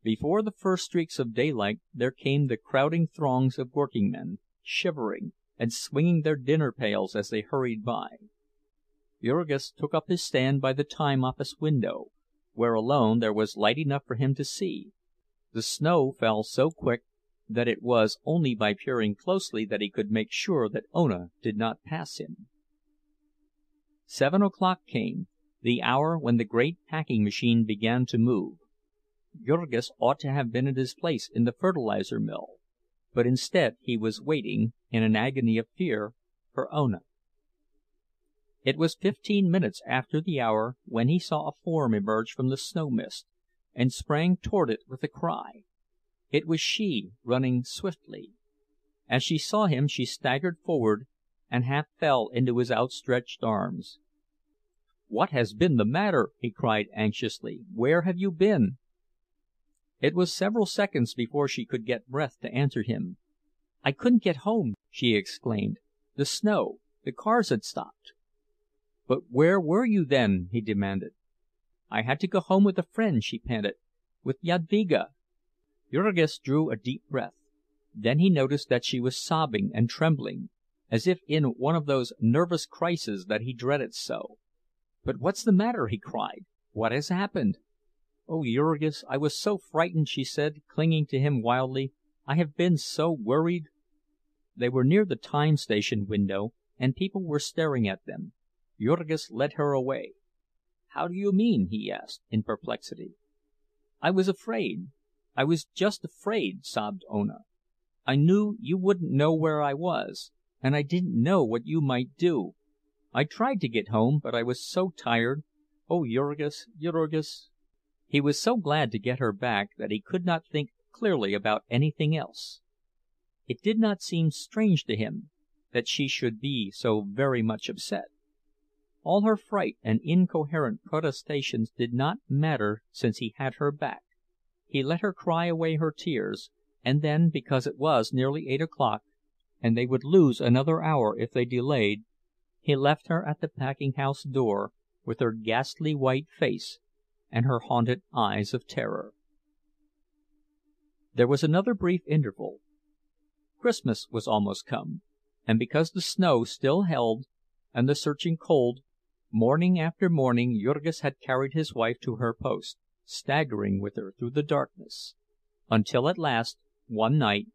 Before the first streaks of daylight there came the crowding throngs of workingmen, shivering and swinging their dinner pails as they hurried by. Jurgis took up his stand by the time office window, where alone there was light enough for him to see. The snow fell so quick that it was only by peering closely that he could make sure that Ona did not pass him. 7 o'clock came, the hour when the great packing machine began to move. Jurgis ought to have been at his place in the fertilizer mill, but instead he was waiting, in an agony of fear, for Ona. It was 15 minutes after the hour when he saw a form emerge from the snow mist, and sprang toward it with a cry. It was she, running swiftly. As she saw him she staggered forward and half fell into his outstretched arms. "What has been the matter?" he cried anxiously. "Where have you been?" It was several seconds before she could get breath to answer him. "I couldn't get home," she exclaimed. "The snow—the cars had stopped." "But where were you then?" he demanded. "I had to go home with a friend," she panted. "With Jadvyga." Jurgis drew a deep breath. Then he noticed that she was sobbing and trembling, as if in one of those nervous crises that he dreaded so. "But what's the matter?" he cried. "What has happened?" "Oh, Jurgis, I was so frightened," she said, clinging to him wildly. "I have been so worried." They were near the time station window, and people were staring at them. Jurgis led her away. "How do you mean?" he asked, in perplexity. "I was afraid. I was just afraid," sobbed Ona. "I knew you wouldn't know where I was, and I didn't know what you might do. I tried to get home, but I was so tired. Oh, Jurgis, Jurgis!" He was so glad to get her back that he could not think clearly about anything else. It did not seem strange to him that she should be so very much upset. All her fright and incoherent protestations did not matter since he had her back. He let her cry away her tears, and then, because it was nearly 8 o'clock, and they would lose another hour if they delayed, he left her at the packing-house door with her ghastly white face and her haunted eyes of terror. There was another brief interval. Christmas was almost come, and because the snow still held, and the searching cold, morning after morning Jurgis had carried his wife to her post, staggering with her through the darkness, until at last, one night,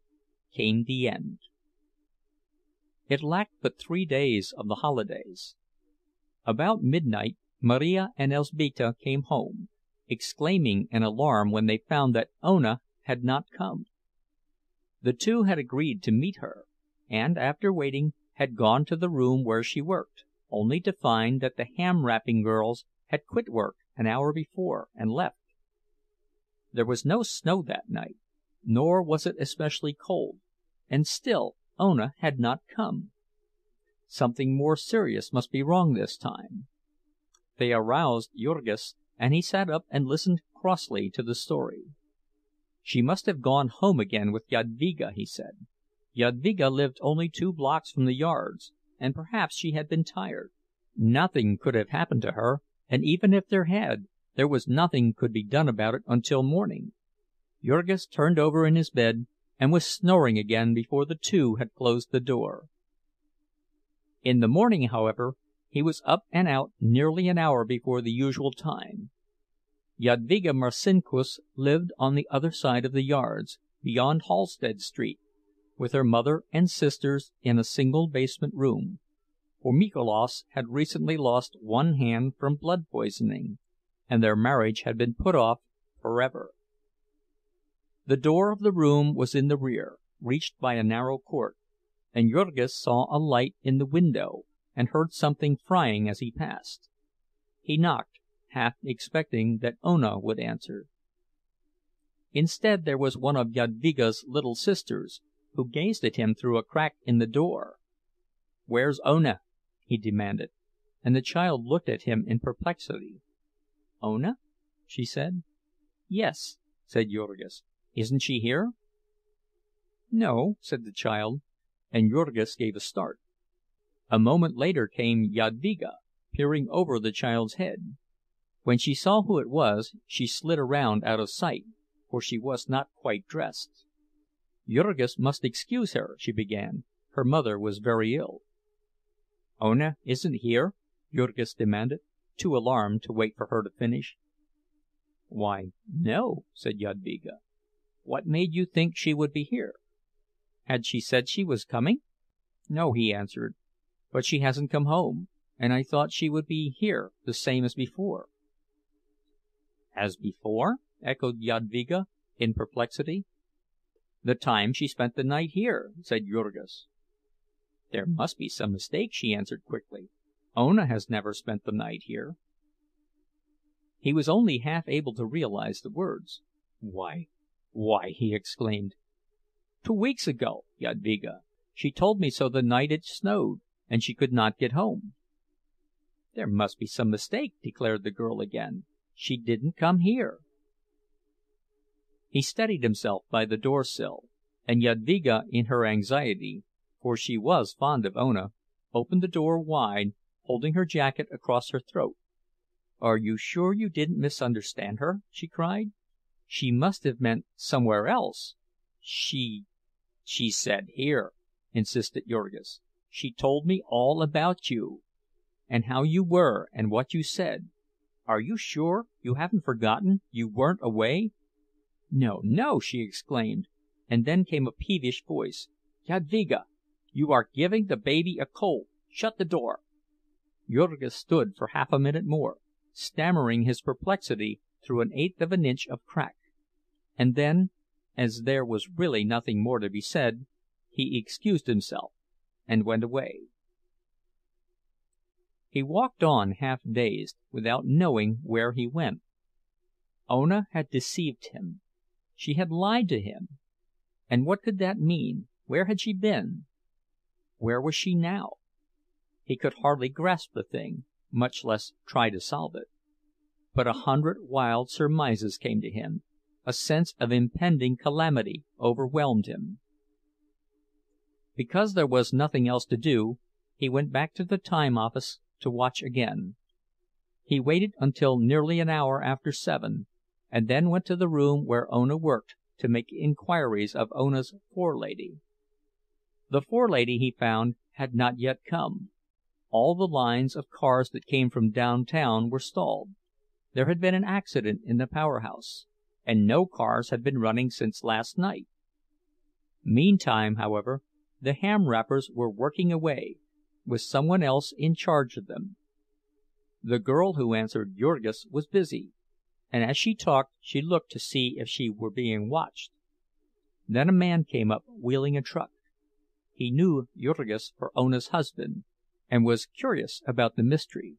came the end. It lacked but 3 days of the holidays. About midnight Marija and Elzbieta came home, exclaiming in alarm when they found that Ona had not come. The two had agreed to meet her, and after waiting, had gone to the room where she worked, only to find that the ham-wrapping girls had quit work an hour before and left. There was no snow that night, nor was it especially cold, and still Ona had not come. Something more serious must be wrong this time. They aroused Jurgis, and he sat up and listened crossly to the story. She must have gone home again with Jadvyga, he said. Jadvyga lived only 2 blocks from the yards, and perhaps she had been tired. Nothing could have happened to her, and even if there had, there was nothing could be done about it until morning. Jurgis turned over in his bed and was snoring again before the two had closed the door. In the morning, however, he was up and out nearly an hour before the usual time. Jadvyga Marcinkus lived on the other side of the yards, beyond Halsted Street, with her mother and sisters in a single basement room, for Mikolas had recently lost one hand from blood poisoning, and their marriage had been put off forever. The door of the room was in the rear, reached by a narrow court, and Jurgis saw a light in the window and heard something frying as he passed. He knocked, half expecting that Ona would answer. Instead, there was one of Jadvyga's little sisters, who gazed at him through a crack in the door. "Where's Ona?" he demanded, and the child looked at him in perplexity. "Ona?" she said. "Yes," said Jurgis. "Isn't she here?" "No," said the child, and Jurgis gave a start. A moment later came Jadvyga, peering over the child's head. When she saw who it was, she slid around out of sight, for she was not quite dressed. "Jurgis must excuse her," she began. "Her mother was very ill." "Ona isn't here?" Jurgis demanded, too alarmed to wait for her to finish. "Why, no," said Jadvyga. "What made you think she would be here?" "Had she said she was coming?" "No," he answered. "But she hasn't come home, and I thought she would be here the same as before." "As before?" echoed Jadvyga, in perplexity. "The time she spent the night here," said Jurgis. "There must be some mistake," she answered quickly. "Ona has never spent the night here." He was only half able to realize the words. Why, he exclaimed. "2 weeks ago, Jadvyga. She told me so the night it snowed, and she could not get home." "There must be some mistake," declared the girl again. "She didn't come here." He steadied himself by the door-sill, and Jadvyga, in her anxiety, for she was fond of Ona, opened the door wide, holding her jacket across her throat. "Are you sure you didn't misunderstand her?" she cried. "She must have meant somewhere else. She said here," insisted Jurgis. "She told me all about you, and how you were, and what you said. Are you sure you haven't forgotten you weren't away?" "No, no!" she exclaimed, and then came a peevish voice. "Jadvyga, you are giving the baby a cold. Shut the door." Jurgis stood for half a minute more, stammering his perplexity through 1/8 of an inch of crack; and then, as there was really nothing more to be said, he excused himself and went away. He walked on half dazed, without knowing where he went. Ona had deceived him. She had lied to him. And what could that mean? Where had she been? Where was she now? He could hardly grasp the thing, much less try to solve it. But 100 wild surmises came to him, a sense of impending calamity overwhelmed him. Because there was nothing else to do, he went back to the time office to watch again. He waited until nearly an hour after 7, and then went to the room where Ona worked to make inquiries of Ona's forelady. The forelady, he found, had not yet come. All the lines of cars that came from downtown were stalled. There had been an accident in the powerhouse, and no cars had been running since last night. Meantime, however, the ham wrappers were working away, with someone else in charge of them. The girl who answered Jurgis was busy, and as she talked she looked to see if she were being watched. Then a man came up wheeling a truck. He knew Jurgis for Ona's husband, and was curious about the mystery.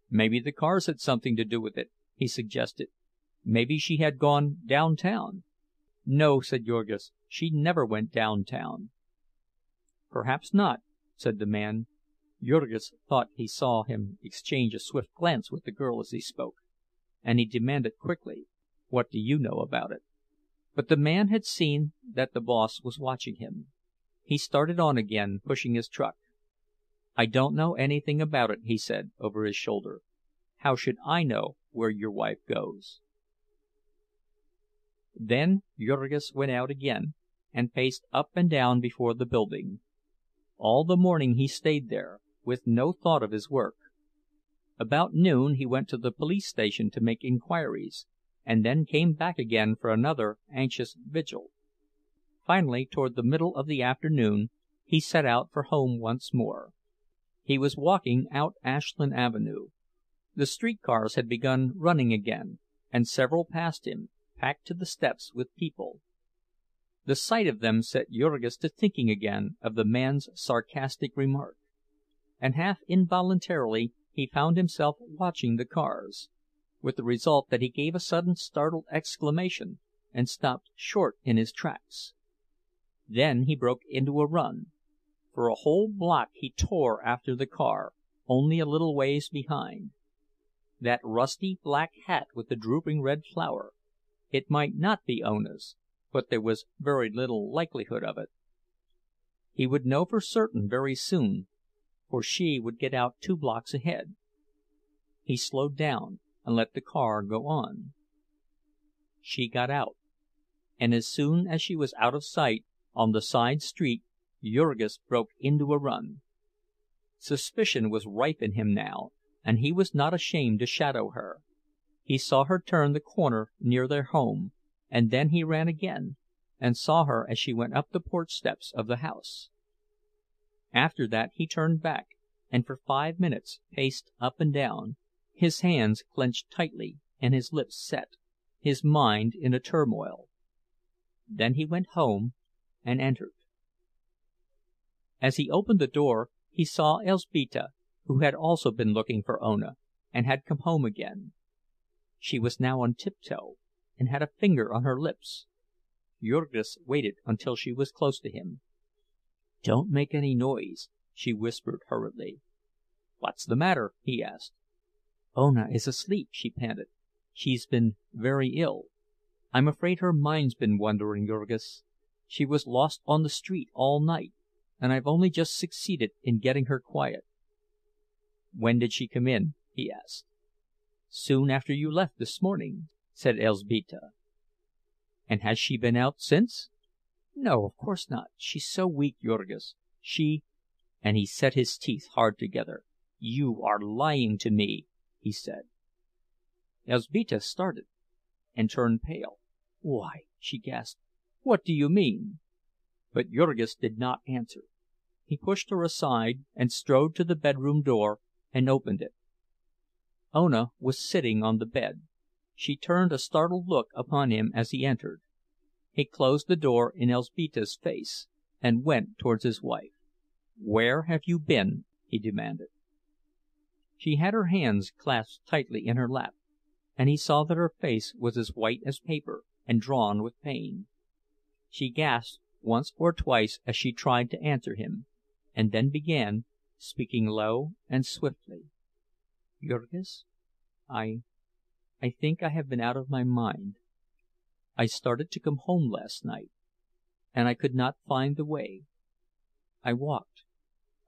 "Maybe the cars had something to do with it," he suggested. "Maybe she had gone downtown." "No," said Jurgis, "she never went downtown." "Perhaps not," said the man. Jurgis thought he saw him exchange a swift glance with the girl as he spoke, and he demanded quickly, "What do you know about it?" But the man had seen that the boss was watching him. He started on again, pushing his truck. "I don't know anything about it," he said over his shoulder. "How should I know where your wife goes?" Then Jurgis went out again, and paced up and down before the building. All the morning he stayed there, with no thought of his work. About noon he went to the police station to make inquiries, and then came back again for another anxious vigil. Finally, toward the middle of the afternoon, he set out for home once more. He was walking out Ashland Avenue. The streetcars had begun running again, and several passed him, packed to the steps with people. The sight of them set Jurgis to thinking again of the man's sarcastic remark, and half involuntarily he found himself watching the cars, with the result that he gave a sudden startled exclamation and stopped short in his tracks. Then he broke into a run. For a whole block he tore after the car, only a little ways behind. That rusty black hat with the drooping red flower—it might not be Ona's, but there was very little likelihood of it. He would know for certain very soon, for she would get out 2 blocks ahead. He slowed down and let the car go on. She got out, and as soon as she was out of sight on the side street, Jurgis broke into a run. Suspicion was rife in him now, and he was not ashamed to shadow her. He saw her turn the corner near their home, and then he ran again, and saw her as she went up the porch steps of the house. After that he turned back, and for 5 minutes paced up and down, his hands clenched tightly and his lips set, his mind in a turmoil. Then he went home and entered. As he opened the door, he saw Elzbieta, who had also been looking for Ona, and had come home again. She was now on tiptoe, and had a finger on her lips. Jurgis waited until she was close to him. "Don't make any noise," she whispered hurriedly. "What's the matter?" he asked. "Ona is asleep," she panted. "She's been very ill. I'm afraid her mind's been wandering, Jurgis. She was lost on the street all night, and I've only just succeeded in getting her quiet." "When did she come in?" he asked. "Soon after you left this morning," said Elzbieta. "And has she been out since?" "No, of course not. She's so weak, Jurgis. She—" And he set his teeth hard together. "You are lying to me," he said. Elzbieta started and turned pale. "Why," she gasped, "what do you mean?" But Jurgis did not answer. He pushed her aside and strode to the bedroom door and opened it. Ona was sitting on the bed. She turned a startled look upon him as he entered. He closed the door in Elzbieta's face, and went towards his wife. "Where have you been?" he demanded. She had her hands clasped tightly in her lap, and he saw that her face was as white as paper, and drawn with pain. She gasped once or twice as she tried to answer him, and then began, speaking low and swiftly. "Jurgis, I think I have been out of my mind. I started to come home last night, and I could not find the way. I walked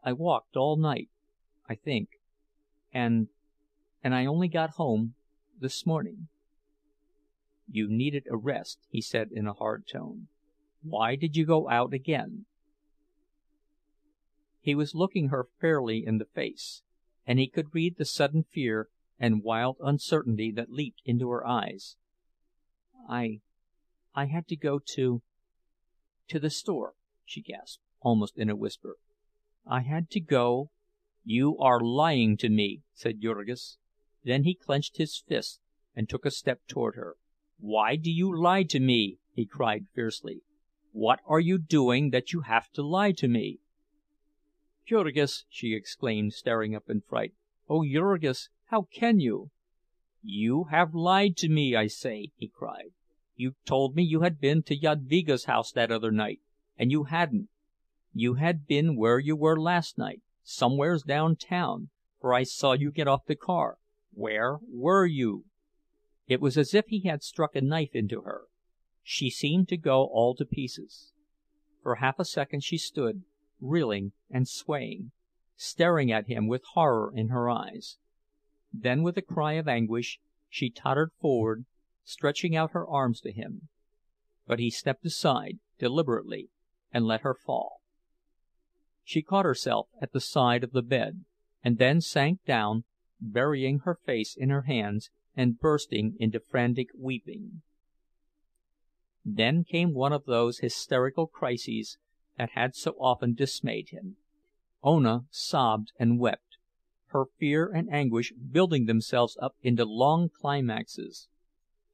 all night, I think, and I only got home this morning." "You needed a rest," he said in a hard tone. "Why did you go out again?" He was looking her fairly in the face, and he could read the sudden fear and wild uncertainty that leaped into her eyes. I had to go to the store," she gasped, almost in a whisper. "I had to go—" "You are lying to me," said Jurgis. Then he clenched his fist and took a step toward her. "Why do you lie to me?" he cried fiercely. "What are you doing that you have to lie to me?" "Jurgis!" she exclaimed, starting up in fright. "Oh, Jurgis, how can you?" "You have lied to me, I say!" he cried. "You told me you had been to Jadvyga's house that other night, and you hadn't. You had been where you were last night, somewheres downtown, for I saw you get off the car. Where were you?" It was as if he had struck a knife into her. She seemed to go all to pieces. For half a second she stood, reeling and swaying, staring at him with horror in her eyes. Then, with a cry of anguish, she tottered forward, stretching out her arms to him. But he stepped aside deliberately and let her fall. She caught herself at the side of the bed, and then sank down, burying her face in her hands and bursting into frantic weeping. Then came one of those hysterical crises that had so often dismayed him. Ona sobbed and wept, her fear and anguish building themselves up into long climaxes.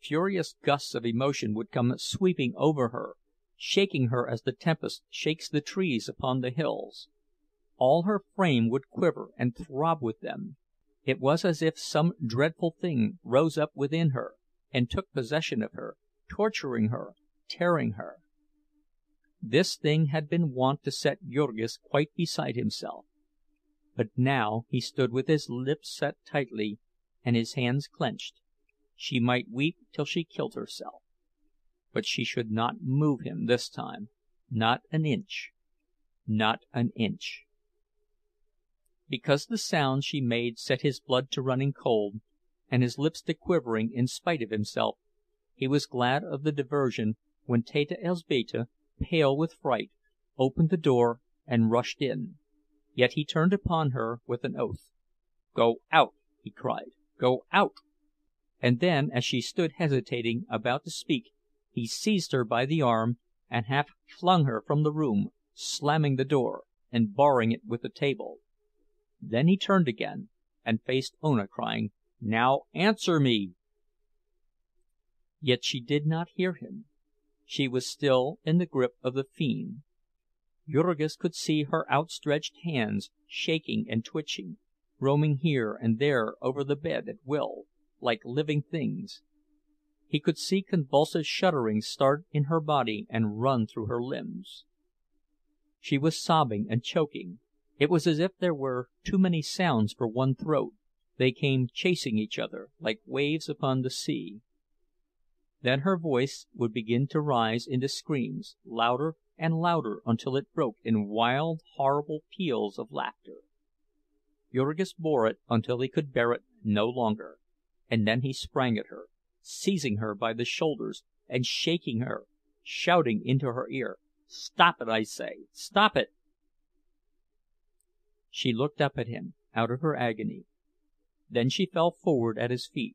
Furious gusts of emotion would come sweeping over her, shaking her as the tempest shakes the trees upon the hills. All her frame would quiver and throb with them. It was as if some dreadful thing rose up within her and took possession of her, torturing her, tearing her. This thing had been wont to set Jurgis quite beside himself, but now he stood with his lips set tightly and his hands clenched. She might weep till she killed herself, but she should not move him this time, not an inch, not an inch. Because the sound she made set his blood to running cold, and his lips to quivering in spite of himself, he was glad of the diversion when Teta Elzbieta, pale with fright, opened the door and rushed in. Yet he turned upon her with an oath. "Go out!" he cried. "Go out!" And then, as she stood hesitating, about to speak, he seized her by the arm and half flung her from the room, slamming the door and barring it with the table. Then he turned again and faced Ona, crying, "Now answer me!" Yet she did not hear him. She was still in the grip of the fiend. Jurgis could see her outstretched hands shaking and twitching, roaming here and there over the bed at will, like living things. He could see convulsive shudderings start in her body and run through her limbs. She was sobbing and choking. It was as if there were too many sounds for one throat. They came chasing each other, like waves upon the sea. Then her voice would begin to rise into screams, louder and louder, until it broke in wild, horrible peals of laughter. Jurgis bore it until he could bear it no longer, and then he sprang at her, seizing her by the shoulders and shaking her, shouting into her ear, "Stop it, I say! Stop it!" She looked up at him, out of her agony. Then she fell forward at his feet.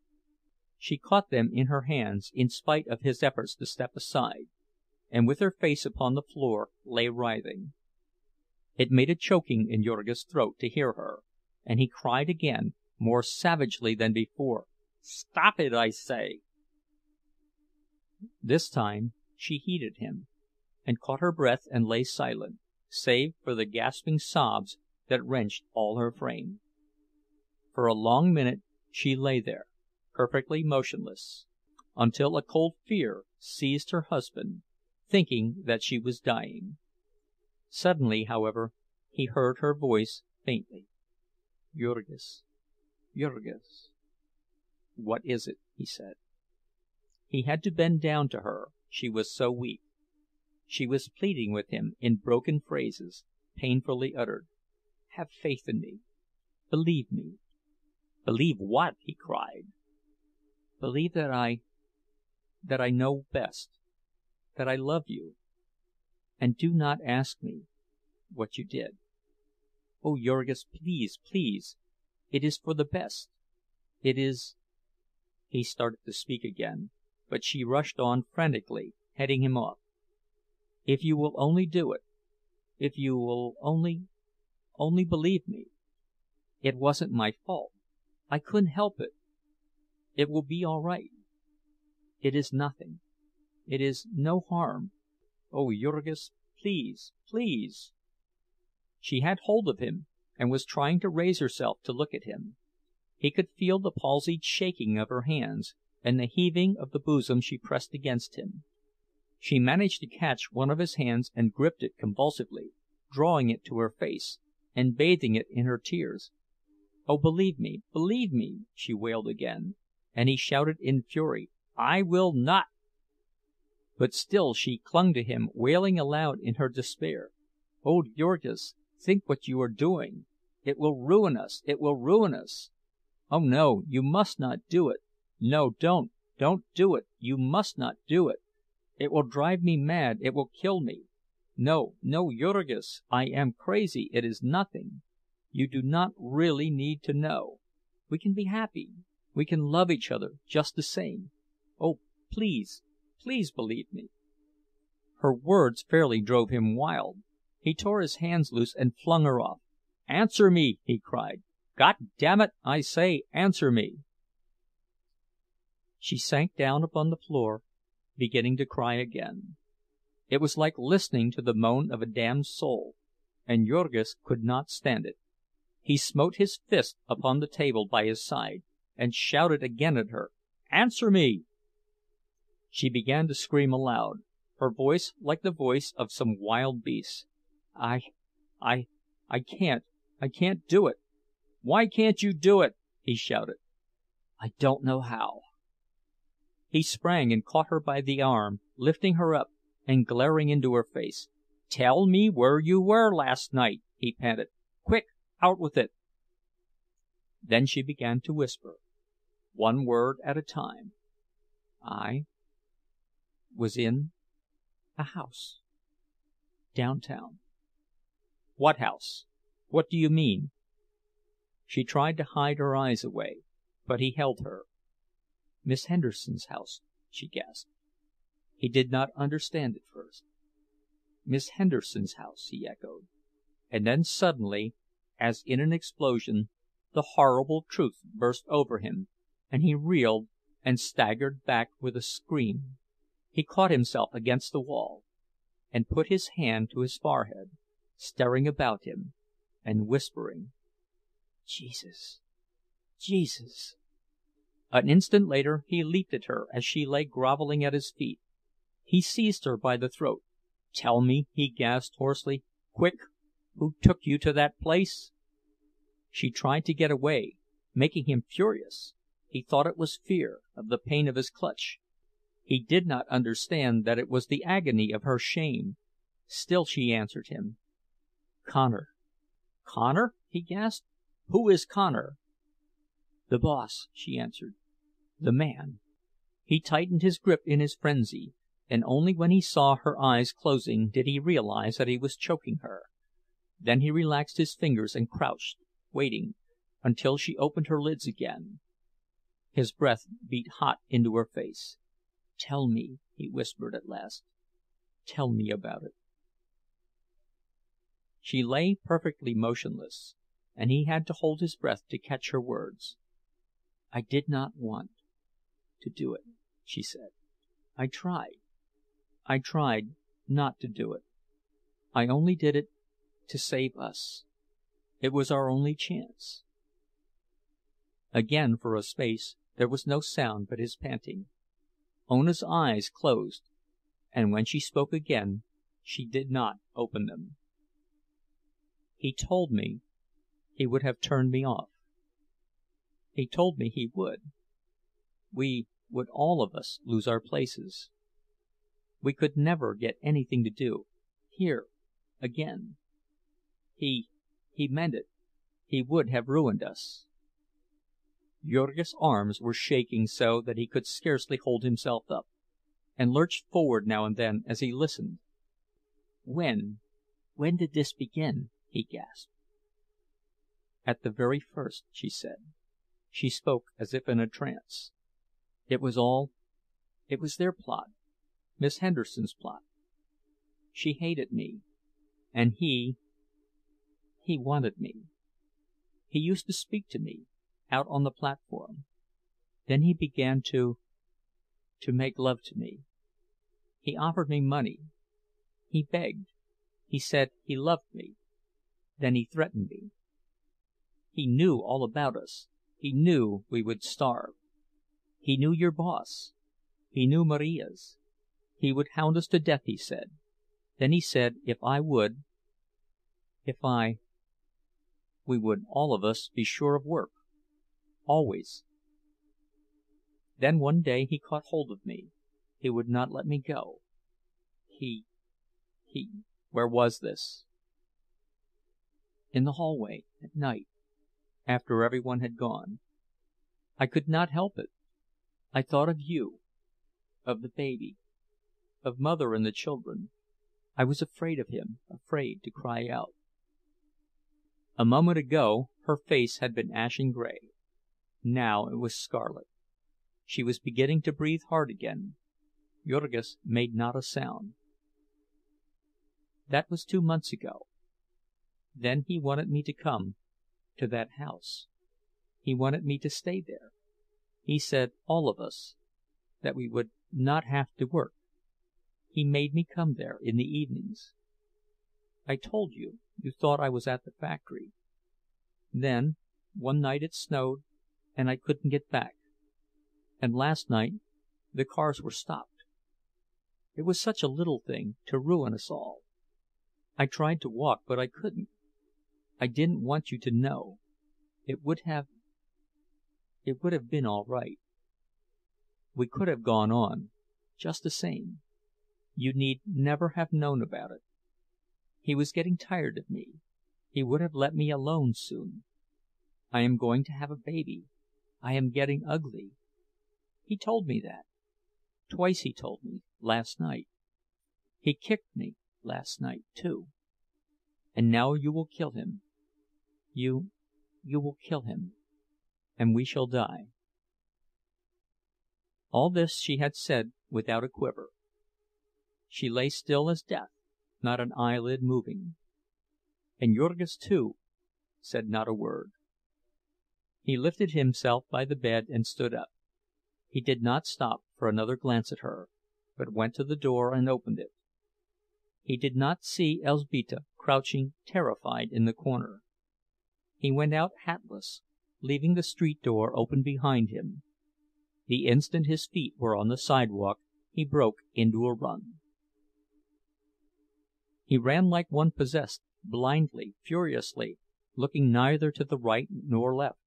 She caught them in her hands, in spite of his efforts to step aside, and with her face upon the floor lay writhing. It made a choking in Jurgis' throat to hear her, and he cried again, more savagely than before, "Stop it, I say!" This time she heeded him, and caught her breath and lay silent, save for the gasping sobs that wrenched all her frame. For a long minute she lay there, perfectly motionless, until a cold fear seized her husband, thinking that she was dying. Suddenly, however, he heard her voice faintly. "Jurgis, Jurgis." "What is it?" he said. He had to bend down to her, she was so weak. She was pleading with him in broken phrases, painfully uttered. "Have faith in me. Believe me." "Believe what?" he cried. "Believe that I know best, that I love you. And do not ask me what you did. Oh, Jurgis, please, please! It is for the best. It is—" He started to speak again, but she rushed on frantically, heading him off. "If you will only do it—if you will only believe me. It wasn't my fault. I couldn't help it. It will be all right. It is nothing. It is no harm. Oh, Jurgis, please, please!" She had hold of him, and was trying to raise herself to look at him. He could feel the palsied shaking of her hands, and the heaving of the bosom she pressed against him. She managed to catch one of his hands and gripped it convulsively, drawing it to her face, and bathing it in her tears. "Oh, believe me," she wailed again, and he shouted in fury, "I will not!" But still she clung to him, wailing aloud in her despair. "Oh, Jurgis, think what you are doing! It will ruin us! It will ruin us! Oh, no, you must not do it! No, don't do it! You must not do it! It will drive me mad! It will kill me! No, no, Jurgis, I am crazy! It is nothing! You do not really need to know. We can be happy. We can love each other just the same. Oh, please, please believe me!" Her words fairly drove him wild. He tore his hands loose and flung her off. "Answer me!" he cried. "God damn it, I say, answer me!" She sank down upon the floor, beginning to cry again. It was like listening to the moan of a damned soul, and Jurgis could not stand it. He smote his fist upon the table by his side, and shouted again at her, "Answer me!" She began to scream aloud, her voice like the voice of some wild beast. I can't do it! Why can't you do it?" he shouted. "I don't know how." He sprang and caught her by the arm, lifting her up and glaring into her face. "Tell me where you were last night!" he panted. "Quick, out with it!" Then she began to whisper, one word at a time. "I was in a house downtown." "What house? What do you mean?" She tried to hide her eyes away, but he held her. "Miss Henderson's house," she gasped. He did not understand at first. "Miss Henderson's house," he echoed. And then suddenly, as in an explosion, the horrible truth burst over him, and he reeled and staggered back with a scream. He caught himself against the wall, and put his hand to his forehead, staring about him and whispering, "Jesus, Jesus!" An instant later he leaped at her as she lay groveling at his feet. He seized her by the throat. "Tell me," he gasped hoarsely, "quick, who took you to that place?" She tried to get away, making him furious. He thought it was fear of the pain of his clutch. He did not understand that it was the agony of her shame. Still she answered him. "Connor." "Connor?" he gasped. "Who is Connor?" "The boss," she answered. "The man." He tightened his grip in his frenzy, and only when he saw her eyes closing did he realize that he was choking her. Then he relaxed his fingers and crouched, waiting, until she opened her lids again. His breath beat hot into her face. "Tell me," he whispered at last. "Tell me about it." She lay perfectly motionless, and he had to hold his breath to catch her words. "I did not want to do it," she said. I tried not to do it. I only did it to save us. It was our only chance." Again for a space there was no sound but his panting. Ona's eyes closed, and when she spoke again, she did not open them. He told me he would have turned me off. He told me he would. We would all of us lose our places. We could never get anything to do here again. He meant it. He would have ruined us. Jurgis' arms were shaking so that he could scarcely hold himself up, and lurched forward now and then as he listened. When did this begin?" he gasped. "At the very first," she said. She spoke as if in a trance. "It was their plot, Miss Henderson's plot. She hated me, and he wanted me. He used to speak to me, out on the platform. Then he began to make love to me. He offered me money. He begged. He said he loved me. Then he threatened me. He knew all about us. He knew we would starve. He knew your boss. He knew Marija's. He would hound us to death, he said. Then he said we would all of us be sure of work. Always. Then one day he caught hold of me. He would not let me go. He Where was this?" "In the hallway, at night, after everyone had gone. I could not help it. I thought of you, of the baby, of mother and the children. I was afraid of him, afraid to cry out." A moment ago her face had been ashen gray. Now it was scarlet. She was beginning to breathe hard again. Jurgis made not a sound. "That was 2 months ago. Then he wanted me to come to that house. He wanted me to stay there. He said all of us, that we would not have to work. He made me come there in the evenings. I told you thought I was at the factory. Then, one night it snowed, and I couldn't get back. And last night the cars were stopped. It was such a little thing, to ruin us all. I tried to walk, but I couldn't. I didn't want you to know. It would have been all right. We could have gone on, just the same. You need never have known about it. He was getting tired of me. He would have let me alone soon. I am going to have a baby. I am getting ugly. He told me that. Twice he told me, last night. He kicked me last night, too. And now you will kill him. You will kill him, and we shall die." All this she had said without a quiver. She lay still as death, not an eyelid moving. And Jurgis, too, said not a word. He lifted himself by the bed and stood up. He did not stop for another glance at her, but went to the door and opened it. He did not see Elzbieta crouching terrified in the corner. He went out hatless, leaving the street door open behind him. The instant his feet were on the sidewalk, he broke into a run. He ran like one possessed, blindly, furiously, looking neither to the right nor left.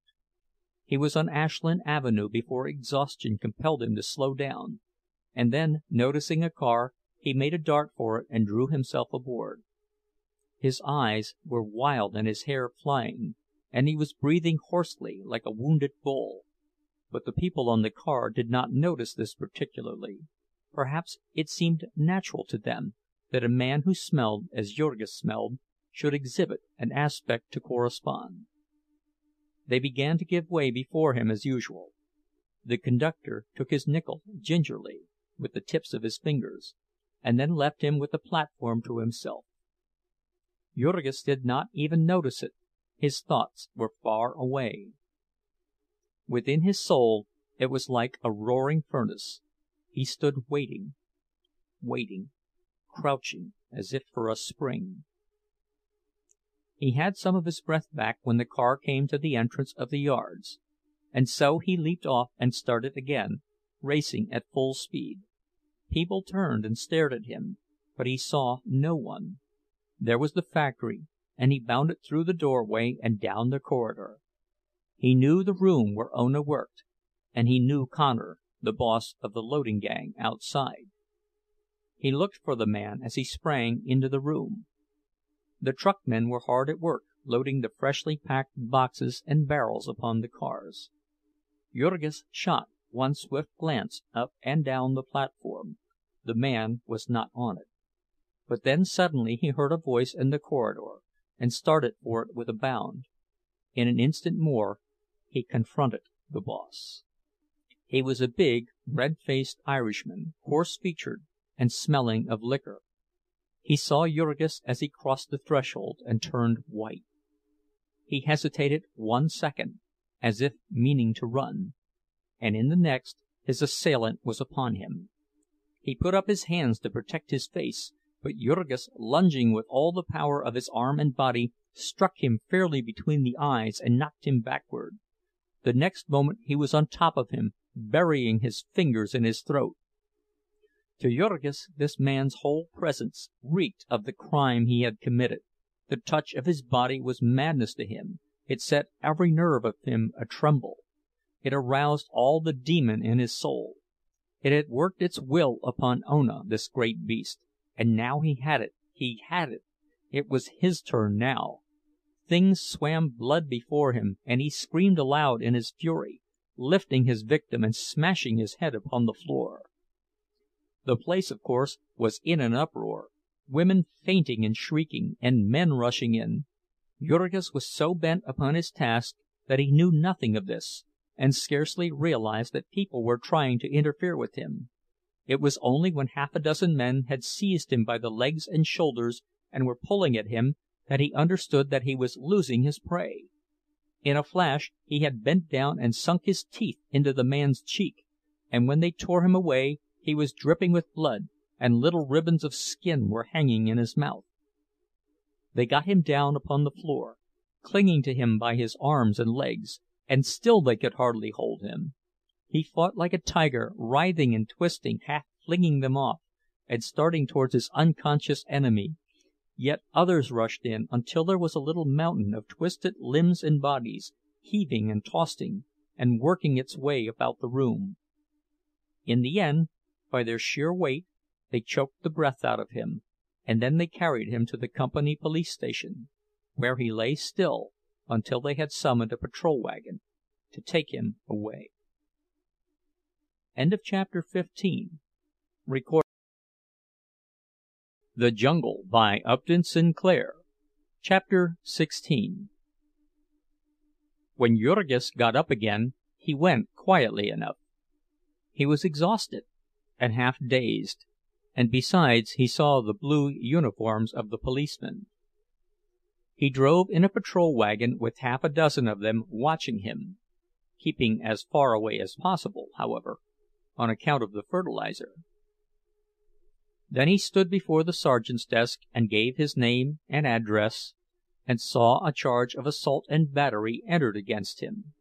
He was on Ashland Avenue before exhaustion compelled him to slow down, and then, noticing a car, he made a dart for it and drew himself aboard. His eyes were wild and his hair flying, and he was breathing hoarsely like a wounded bull. But the people on the car did not notice this particularly. Perhaps it seemed natural to them that a man who smelled as Jurgis smelled should exhibit an aspect to correspond. They began to give way before him as usual. The conductor took his nickel gingerly, with the tips of his fingers, and then left him with the platform to himself. Jurgis did not even notice it. His thoughts were far away. Within his soul it was like a roaring furnace. He stood waiting, crouching as if for a spring. He had some of his breath back when the car came to the entrance of the yards, and so he leaped off and started again, racing at full speed. People turned and stared at him, but he saw no one. There was the factory, and he bounded through the doorway and down the corridor. He knew the room where Ona worked, and he knew Connor, the boss of the loading gang, outside. He looked for the man as he sprang into the room. The truckmen were hard at work, loading the freshly packed boxes and barrels upon the cars. Jurgis shot one swift glance up and down the platform. The man was not on it. But then suddenly he heard a voice in the corridor, and started for it with a bound. In an instant more he confronted the boss. He was a big, red-faced Irishman, coarse-featured, and smelling of liquor. He saw Jurgis as he crossed the threshold, and turned white. He hesitated 1 second, as if meaning to run, and in the next his assailant was upon him. He put up his hands to protect his face, but Jurgis, lunging with all the power of his arm and body, struck him fairly between the eyes and knocked him backward. The next moment he was on top of him, burying his fingers in his throat. To Jurgis this man's whole presence reeked of the crime he had committed. The touch of his body was madness to him. It set every nerve of him a-tremble. It aroused all the demon in his soul. It had worked its will upon Ona, this great beast, and now he had it. He had it! It was his turn now. Things swam blood before him, and he screamed aloud in his fury, lifting his victim and smashing his head upon the floor. The place, of course, was in an uproar, women fainting and shrieking, and men rushing in. Jurgis was so bent upon his task that he knew nothing of this, and scarcely realized that people were trying to interfere with him. It was only when half a dozen men had seized him by the legs and shoulders and were pulling at him that he understood that he was losing his prey. In a flash he had bent down and sunk his teeth into the man's cheek, and when they tore him away he was dripping with blood, and little ribbons of skin were hanging in his mouth. They got him down upon the floor, clinging to him by his arms and legs, and still they could hardly hold him. He fought like a tiger, writhing and twisting, half flinging them off, and starting towards his unconscious enemy. Yet others rushed in, until there was a little mountain of twisted limbs and bodies, heaving and tossing, and working its way about the room. In the end, by their sheer weight, they choked the breath out of him, and then they carried him to the company police station, where he lay still until they had summoned a patrol wagon to take him away. End of chapter 15. The Jungle by Upton Sinclair. Chapter 16. When Jurgis got up again, he went quietly enough. He was exhausted and half dazed, and besides he saw the blue uniforms of the policemen. He drove in a patrol wagon with half a dozen of them watching him, keeping as far away as possible, however, on account of the fertilizer. Then he stood before the sergeant's desk and gave his name and address, and saw a charge of assault and battery entered against him.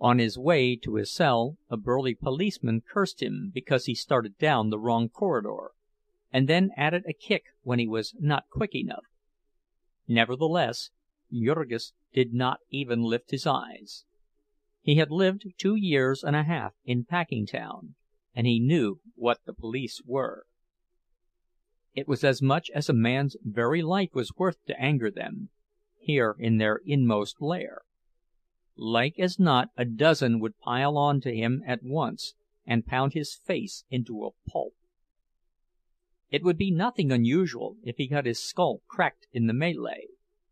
On his way to his cell, a burly policeman cursed him because he started down the wrong corridor, and then added a kick when he was not quick enough. Nevertheless, Jurgis did not even lift his eyes. He had lived 2 years and a half in Packingtown, and he knew what the police were. It was as much as a man's very life was worth to anger them, here in their inmost lair. Like as not, a dozen would pile on to him at once and pound his face into a pulp. It would be nothing unusual if he got his skull cracked in the melee,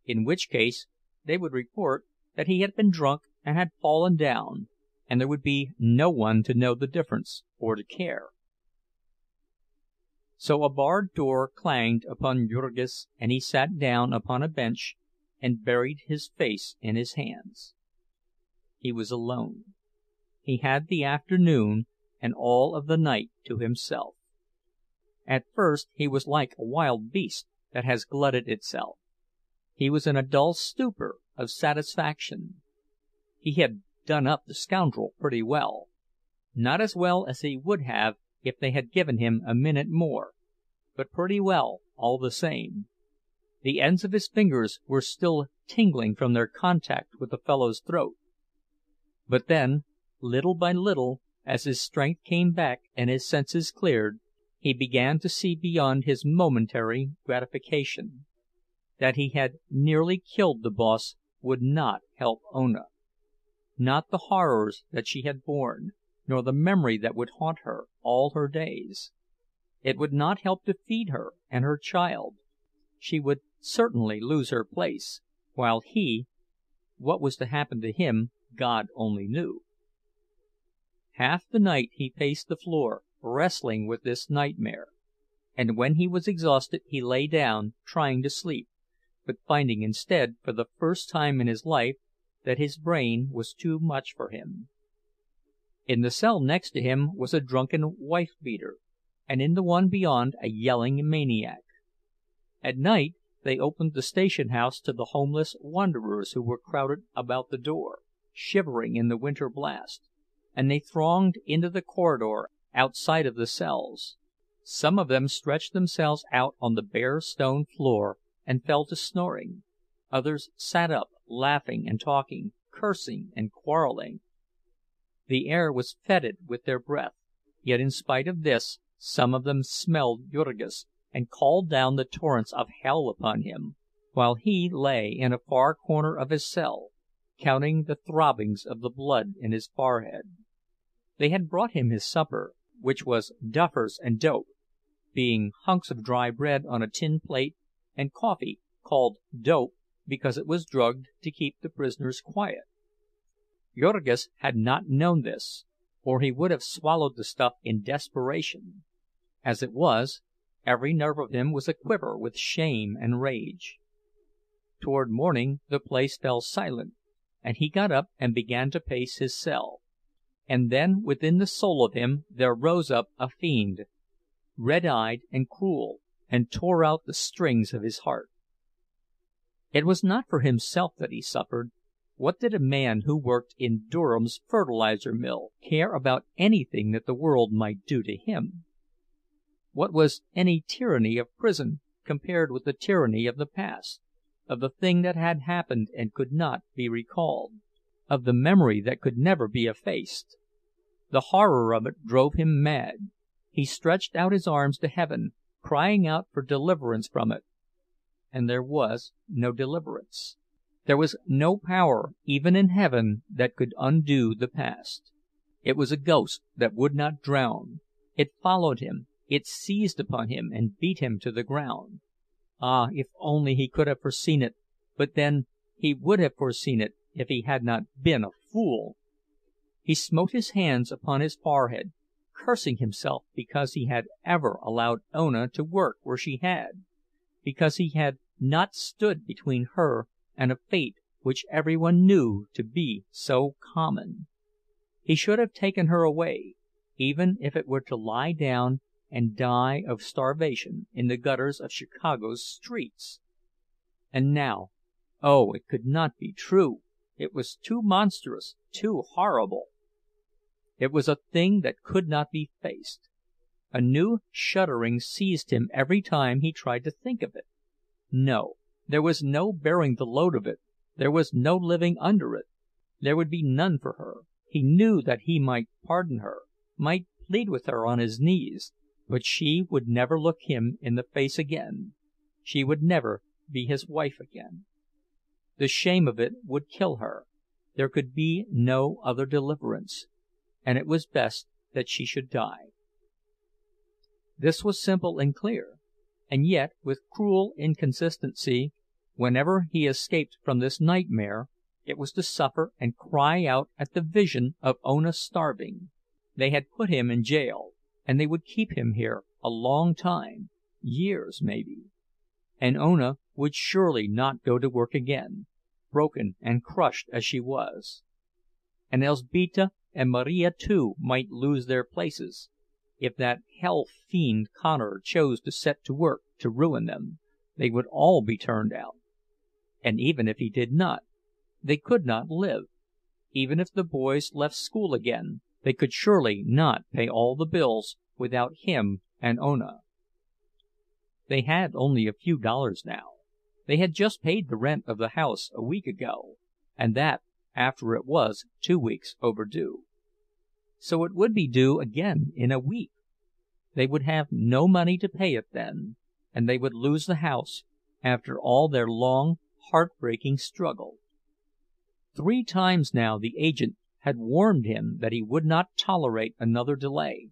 in which case they would report that he had been drunk and had fallen down, and there would be no one to know the difference or to care. So a barred door clanged upon Jurgis, and he sat down upon a bench and buried his face in his hands. He was alone. He had the afternoon and all of the night to himself. At first he was like a wild beast that has glutted itself. He was in a dull stupor of satisfaction. He had done up the scoundrel pretty well. Not as well as he would have if they had given him a minute more, but pretty well all the same. The ends of his fingers were still tingling from their contact with the fellow's throat. But then, little by little, as his strength came back and his senses cleared, he began to see beyond his momentary gratification. That he had nearly killed the boss would not help Ona. Not the horrors that she had borne, nor the memory that would haunt her all her days. It would not help to feed her and her child. She would certainly lose her place, while what was to happen to him, God only knew. Half the night he paced the floor, wrestling with this nightmare, and when he was exhausted he lay down, trying to sleep, but finding instead, for the first time in his life, that his brain was too much for him. In the cell next to him was a drunken wife-beater, and in the one beyond a yelling maniac. At night they opened the station house to the homeless wanderers who were crowded about the door, shivering in the winter blast, and they thronged into the corridor outside of the cells. Some of them stretched themselves out on the bare stone floor and fell to snoring. Others sat up, laughing and talking, cursing and quarreling. The air was fetid with their breath, yet in spite of this, some of them smelled Jurgis and called down the torrents of hell upon him, while he lay in a far corner of his cell, counting the throbbings of the blood in his forehead. They had brought him his supper, which was duffers and dope, being hunks of dry bread on a tin plate, and coffee, called dope because it was drugged to keep the prisoners quiet. Jurgis had not known this, or he would have swallowed the stuff in desperation. As it was, every nerve of him was aquiver with shame and rage. Toward morning the place fell silent, and he got up and began to pace his cell. And then within the soul of him there rose up a fiend, red-eyed and cruel, and tore out the strings of his heart. It was not for himself that he suffered. What did a man who worked in Durham's fertilizer mill care about anything that the world might do to him? What was any tyranny of prison compared with the tyranny of the past, of the thing that had happened and could not be recalled, of the memory that could never be effaced? The horror of it drove him mad. He stretched out his arms to heaven, crying out for deliverance from it. And there was no deliverance. There was no power, even in heaven, that could undo the past. It was a ghost that would not drown. It followed him, it seized upon him and beat him to the ground. Ah, if only he could have foreseen it! But then, he would have foreseen it if he had not been a fool. He smote his hands upon his forehead, cursing himself because he had ever allowed Ona to work where she had, because he had not stood between her and a fate which everyone knew to be so common. He should have taken her away, even if it were to lie down and die of starvation in the gutters of Chicago's streets. And now, oh, it could not be true! It was too monstrous, too horrible! It was a thing that could not be faced. A new shuddering seized him every time he tried to think of it. No, there was no bearing the load of it, there was no living under it. There would be none for her. He knew that he might pardon her, might plead with her on his knees, but she would never look him in the face again. She would never be his wife again. The shame of it would kill her. There could be no other deliverance, and it was best that she should die. This was simple and clear, and yet, with cruel inconsistency, whenever he escaped from this nightmare, it was to suffer and cry out at the vision of Ona starving. They had put him in jail, and they would keep him here a long time, years maybe. And Ona would surely not go to work again, broken and crushed as she was. And Elzbieta and Marija too might lose their places. If that hell-fiend Connor chose to set to work to ruin them, they would all be turned out. And even if he did not, they could not live. Even if the boys left school again, they could surely not pay all the bills without him and Ona. They had only a few dollars now. They had just paid the rent of the house a week ago, and that after it was 2 weeks overdue. So it would be due again in a week. They would have no money to pay it then, and they would lose the house after all their long, heartbreaking struggle. 3 times now the agent had warned him that he would not tolerate another delay.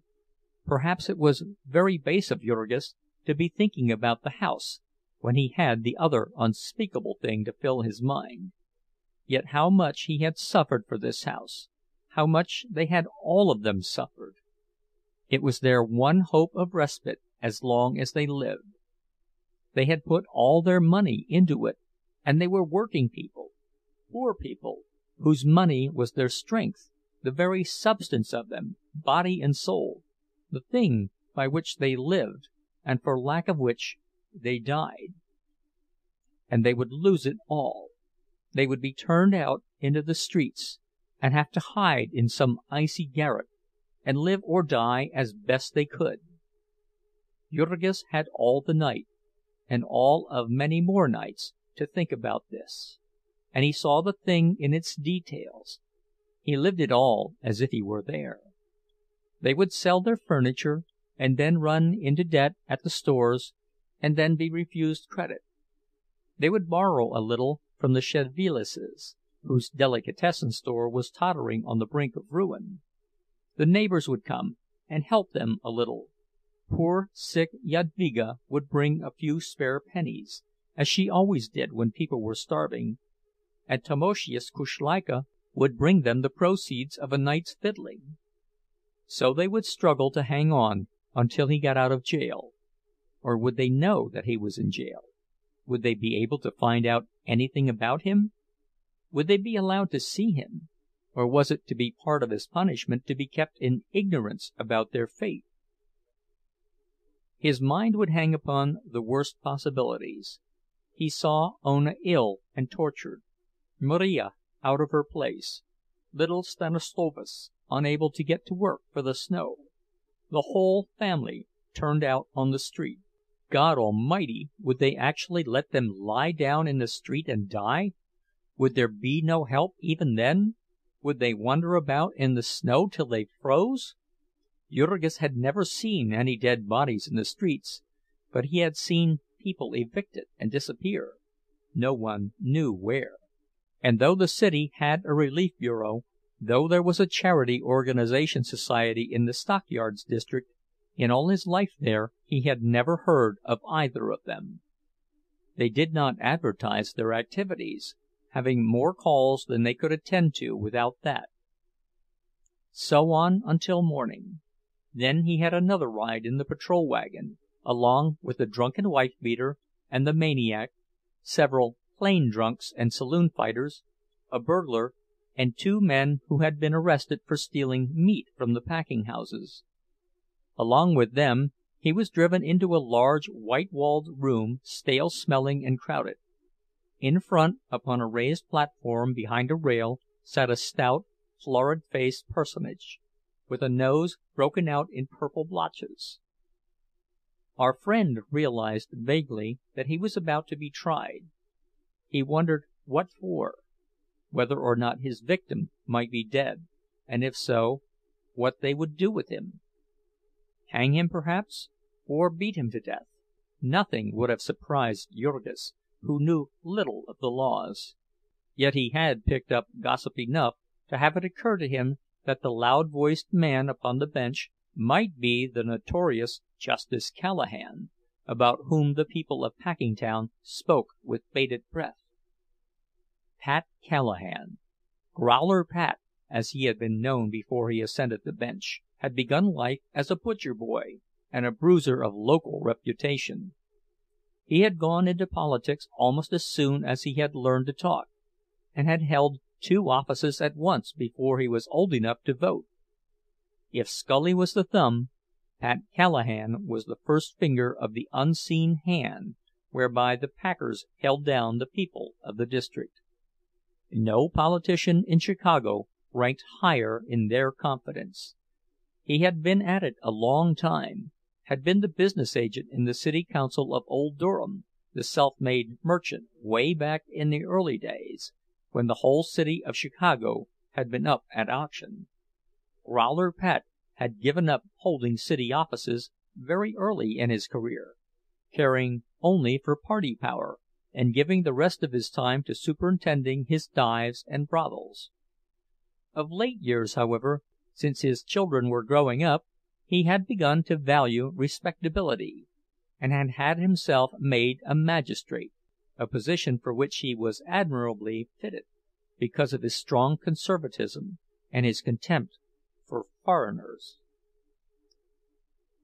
Perhaps it was very base of Jurgis to be thinking about the house when he had the other unspeakable thing to fill his mind. Yet how much he had suffered for this house, how much they had all of them suffered! It was their one hope of respite as long as they lived. They had put all their money into it, and they were working people, poor people, whose money was their strength, the very substance of them, body and soul, the thing by which they lived, and for lack of which they died. And they would lose it all. They would be turned out into the streets, and have to hide in some icy garret, and live or die as best they could. Jurgis had all the night, and all of many more nights, to think about this, and he saw the thing in its details. He lived it all as if he were there. They would sell their furniture, and then run into debt at the stores, and then be refused credit. They would borrow a little from the Szedvilases, whose delicatessen store was tottering on the brink of ruin. The neighbors would come and help them a little. Poor sick Jadwiga would bring a few spare pennies, as she always did when people were starving, and Tamoszius Kuszleika would bring them the proceeds of a night's fiddling. So they would struggle to hang on until he got out of jail. Or would they know that he was in jail? Would they be able to find out anything about him? Would they be allowed to see him? Or was it to be part of his punishment to be kept in ignorance about their fate? His mind would hang upon the worst possibilities. He saw Ona ill and tortured, Maria out of her place, little Stanislovas unable to get to work for the snow, the whole family turned out on the street. God Almighty, would they actually let them lie down in the street and die? Would there be no help even then? Would they wander about in the snow till they froze? Jurgis had never seen any dead bodies in the streets, but he had seen people evicted and disappear, no one knew where. And though the city had a relief bureau, though there was a charity organization society in the stockyards district, in all his life there he had never heard of either of them. They did not advertise their activities, having more calls than they could attend to without that. So on until morning. Then he had another ride in the patrol wagon, along with the drunken wife-beater and the maniac, several plain drunks and saloon fighters, a burglar, and 2 men who had been arrested for stealing meat from the packing houses. Along with them, he was driven into a large white-walled room, stale-smelling and crowded. In front, upon a raised platform behind a rail, sat a stout, florid-faced personage, with a nose broken out in purple blotches. Our friend realized vaguely that he was about to be tried. He wondered what for, whether or not his victim might be dead, and if so, what they would do with him. Hang him, perhaps, or beat him to death. Nothing would have surprised Jurgis, who knew little of the laws. Yet he had picked up gossip enough to have it occur to him that the loud-voiced man upon the bench might be the notorious Justice Callahan, about whom the people of Packingtown spoke with bated breath. Pat Callahan, Growler Pat, as he had been known before he ascended the bench, had begun life as a butcher boy and a bruiser of local reputation. He had gone into politics almost as soon as he had learned to talk, and had held 2 offices at once before he was old enough to vote. If Scully was the thumb, Pat Callahan was the first finger of the unseen hand whereby the packers held down the people of the district. No politician in Chicago ranked higher in their confidence. He had been at it a long time, had been the business agent in the city council of Old Durham, the self-made merchant, way back in the early days, when the whole city of Chicago had been up at auction. Growler Pat had given up holding city offices very early in his career, caring only for party power, and giving the rest of his time to superintending his dives and brothels. Of late years, however, since his children were growing up, he had begun to value respectability, and had had himself made a magistrate, a position for which he was admirably fitted, because of his strong conservatism and his contempt for foreigners.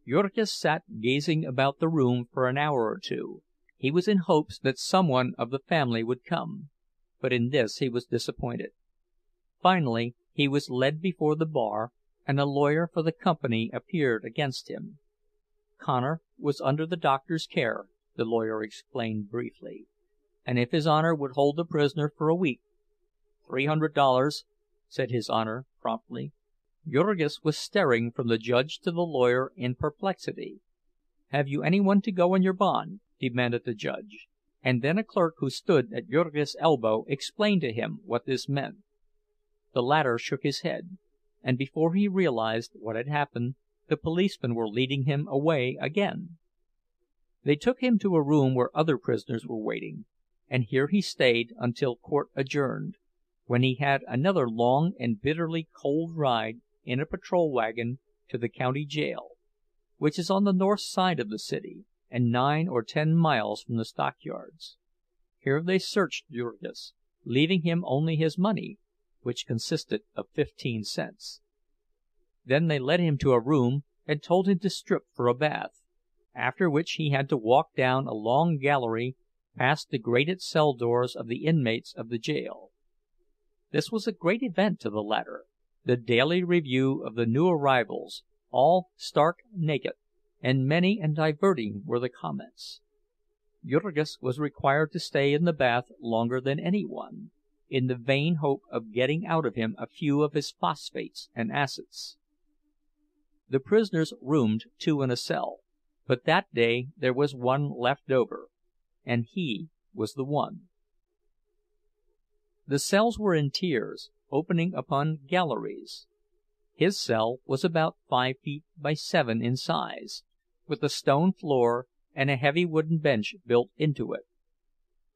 Jurgis sat gazing about the room for an hour or two. He was in hopes that someone of the family would come, but in this he was disappointed. Finally he was led before the bar, and a lawyer for the company appeared against him. Connor was under the doctor's care, the lawyer explained briefly, and if His Honor would hold the prisoner for a week— $300, said His Honor promptly. Jurgis was staring from the judge to the lawyer in perplexity. "Have you anyone to go on your bond?" demanded the judge. And then a clerk who stood at Jurgis' elbow explained to him what this meant. The latter shook his head, and before he realized what had happened, the policemen were leading him away again. They took him to a room where other prisoners were waiting, and here he stayed until court adjourned, when he had another long and bitterly cold ride in a patrol wagon to the county jail, which is on the north side of the city, and 9 or 10 miles from the stockyards. Here they searched Jurgis, leaving him only his money, which consisted of 15 cents. Then they led him to a room and told him to strip for a bath, after which he had to walk down a long gallery past the grated cell doors of the inmates of the jail. This was a great event to the latter, the daily review of the new arrivals, all stark naked, and many and diverting were the comments. Jurgis was required to stay in the bath longer than anyone, in the vain hope of getting out of him a few of his phosphates and acids. The prisoners roomed 2 in a cell, but that day there was one left over, and he was the one. The cells were in tiers, opening upon galleries. His cell was about 5 feet by 7 in size, with a stone floor and a heavy wooden bench built into it.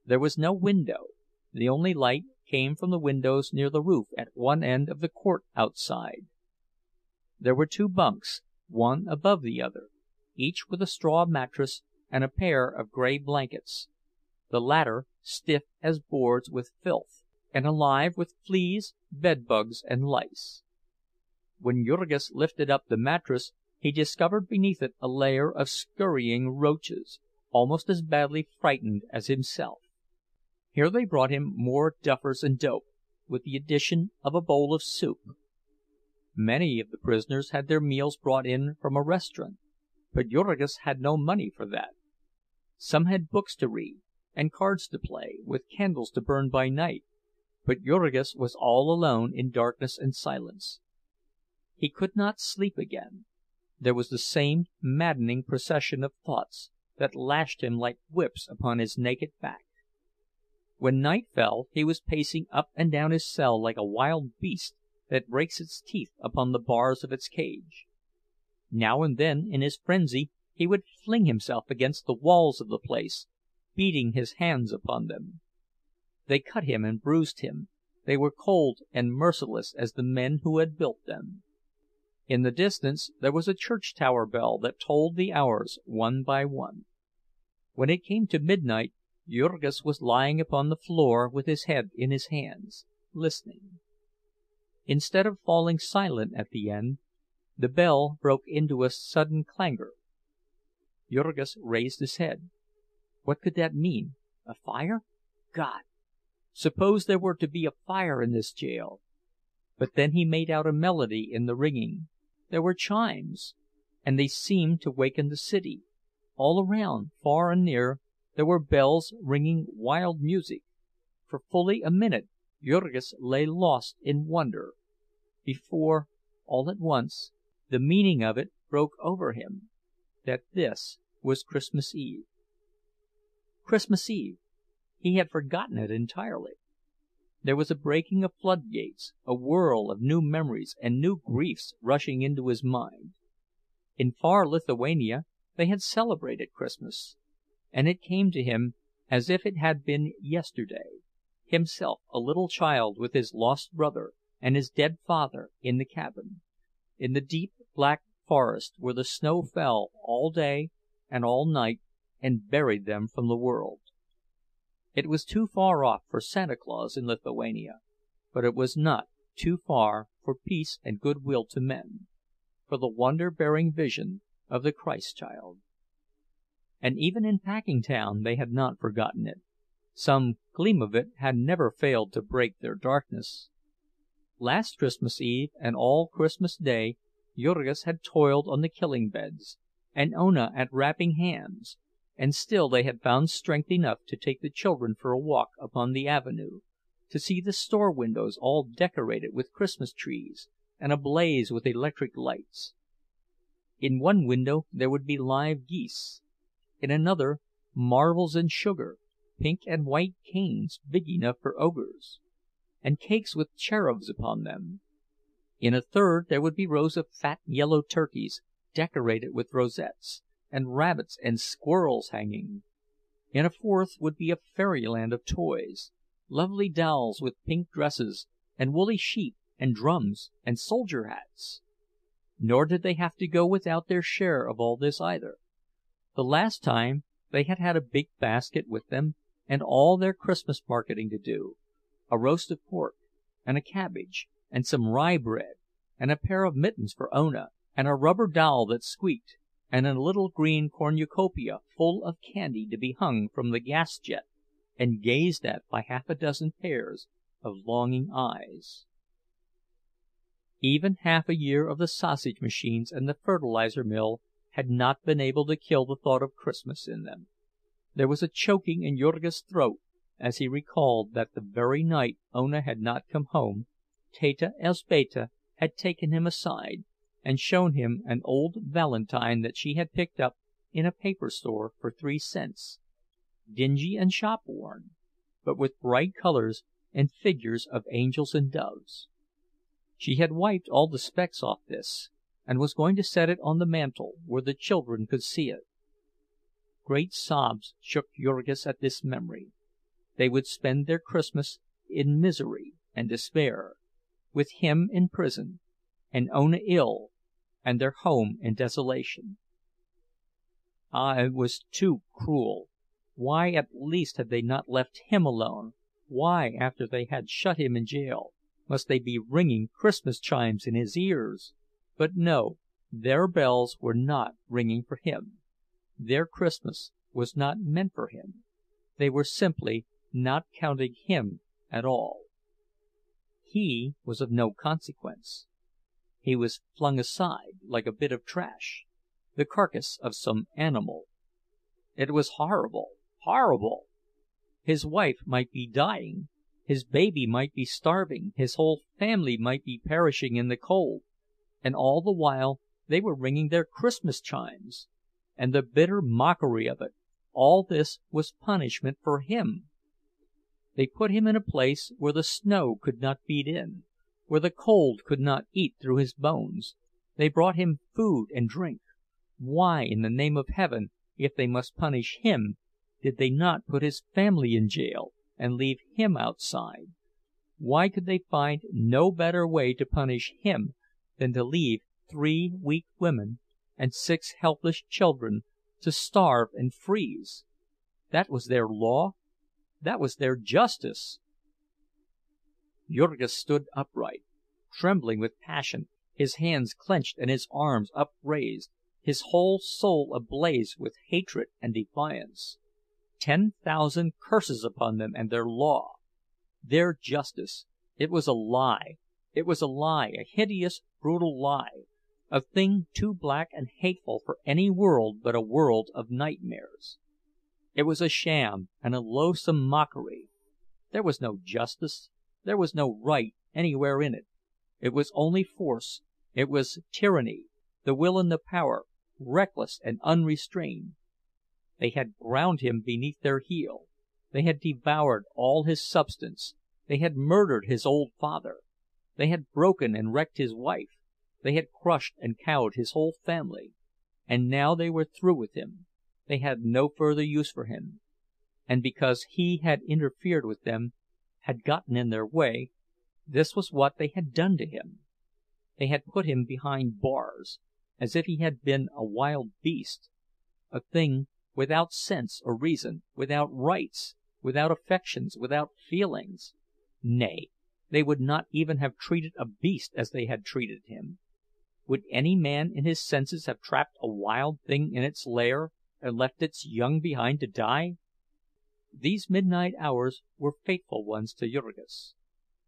There was no window; the only light came from the windows near the roof at one end of the court outside. There were 2 bunks, one above the other, each with a straw mattress and a pair of gray blankets, the latter stiff as boards with filth, and alive with fleas, bedbugs, and lice. When Jurgis lifted up the mattress, he discovered beneath it a layer of scurrying roaches, almost as badly frightened as himself. Here they brought him more duffers and dope, with the addition of a bowl of soup. Many of the prisoners had their meals brought in from a restaurant, but Jurgis had no money for that. Some had books to read, and cards to play, with candles to burn by night, but Jurgis was all alone in darkness and silence. He could not sleep again. There was the same maddening procession of thoughts that lashed him like whips upon his naked back. When night fell, he was pacing up and down his cell like a wild beast that breaks its teeth upon the bars of its cage. Now and then, in his frenzy, he would fling himself against the walls of the place, beating his hands upon them. They cut him and bruised him; they were cold and merciless as the men who had built them. In the distance there was a church tower bell that tolled the hours one by one. When it came to midnight, Jurgis was lying upon the floor with his head in his hands, listening. Instead of falling silent at the end, the bell broke into a sudden clangor. Jurgis raised his head. What could that mean? A fire? God! Suppose there were to be a fire in this jail! But then he made out a melody in the ringing. There were chimes, and they seemed to waken the city. All around, far and near, there were bells ringing wild music. For fully a minute Jurgis lay lost in wonder, before, all at once, The meaning of it broke over him, that this was Christmas Eve. Christmas Eve! He had forgotten it entirely. There was a breaking of floodgates, a whirl of new memories and new griefs rushing into his mind. In far Lithuania they had celebrated Christmas, and it came to him as if it had been yesterday, himself a little child with his lost brother and his dead father in the cabin, in the deep black forest where the snow fell all day and all night and buried them from the world. It was too far off for Santa Claus in Lithuania, but it was not too far for peace and goodwill to men, for the wonder-bearing vision of the Christ child. And even in Packingtown they had not forgotten it. Some gleam of it had never failed to break their darkness. Last Christmas Eve and all Christmas Day Jurgis had toiled on the killing beds, and Ona at wrapping hams, and still they had found strength enough to take the children for a walk upon the avenue, to see the store windows all decorated with Christmas trees and ablaze with electric lights. In one window there would be live geese, in another marvels in sugar, pink and white canes big enough for ogres, and cakes with cherubs upon them. In a third there would be rows of fat yellow turkeys decorated with rosettes, and rabbits and squirrels hanging. In a fourth would be a fairyland of toys, lovely dolls with pink dresses, and woolly sheep, and drums, and soldier hats. Nor did they have to go without their share of all this either. The last time they had had a big basket with them, and all their Christmas marketing to do, a roast of pork, and a cabbage, and some rye bread, and a pair of mittens for Ona, and a rubber doll that squeaked, and a little green cornucopia full of candy to be hung from the gas jet and gazed at by half a dozen pairs of longing eyes. Even half a year of the sausage machines and the fertilizer mill had not been able to kill the thought of Christmas in them. There was a choking in Jurgis's throat as he recalled that the very night Ona had not come home, Teta Elzbieta had taken him aside and shown him an old valentine that she had picked up in a paper store for 3 cents, dingy and shop-worn, but with bright colors and figures of angels and doves. She had wiped all the specks off this, and was going to set it on the mantel where the children could see it. Great sobs shook Jurgis at this memory. They would spend their Christmas in misery and despair, with him in prison, and Ona ill, and their home in desolation. Ah, it was too cruel! Why at least had they not left him alone? Why, after they had shut him in jail, must they be ringing Christmas chimes in his ears? But no, their bells were not ringing for him. Their Christmas was not meant for him. They were simply not counting him at all. He was of no consequence. He was flung aside like a bit of trash, the carcass of some animal. It was horrible, horrible! His wife might be dying, his baby might be starving, his whole family might be perishing in the cold, and all the while they were ringing their Christmas chimes. And the bitter mockery of it, all this was punishment for him! They put him in a place where the snow could not beat in, where the cold could not eat through his bones. They brought him food and drink. Why, in the name of heaven, if they must punish him, did they not put his family in jail and leave him outside? Why could they find no better way to punish him than to leave 3 weak women and 6 helpless children to starve and freeze? That was their law. That was their justice. Jurgis stood upright, trembling with passion, his hands clenched and his arms upraised, his whole soul ablaze with hatred and defiance. 10,000 curses upon them and their law! Their justice! It was a lie! It was a lie, a hideous, brutal lie, a thing too black and hateful for any world but a world of nightmares. It was a sham and a loathsome mockery. There was no justice, there was no right anywhere in it. It was only force, it was tyranny, the will and the power, reckless and unrestrained. They had ground him beneath their heel. They had devoured all his substance. They had murdered his old father. They had broken and wrecked his wife. They had crushed and cowed his whole family. And now they were through with him. They had no further use for him. And because he had interfered with them, had gotten in their way, this was what they had done to him. They had put him behind bars, as if he had been a wild beast, a thing without sense or reason, without rights, without affections, without feelings. Nay, they would not even have treated a beast as they had treated him. Would any man in his senses have trapped a wild thing in its lair and left its young behind to die? These midnight hours were fateful ones to Jurgis.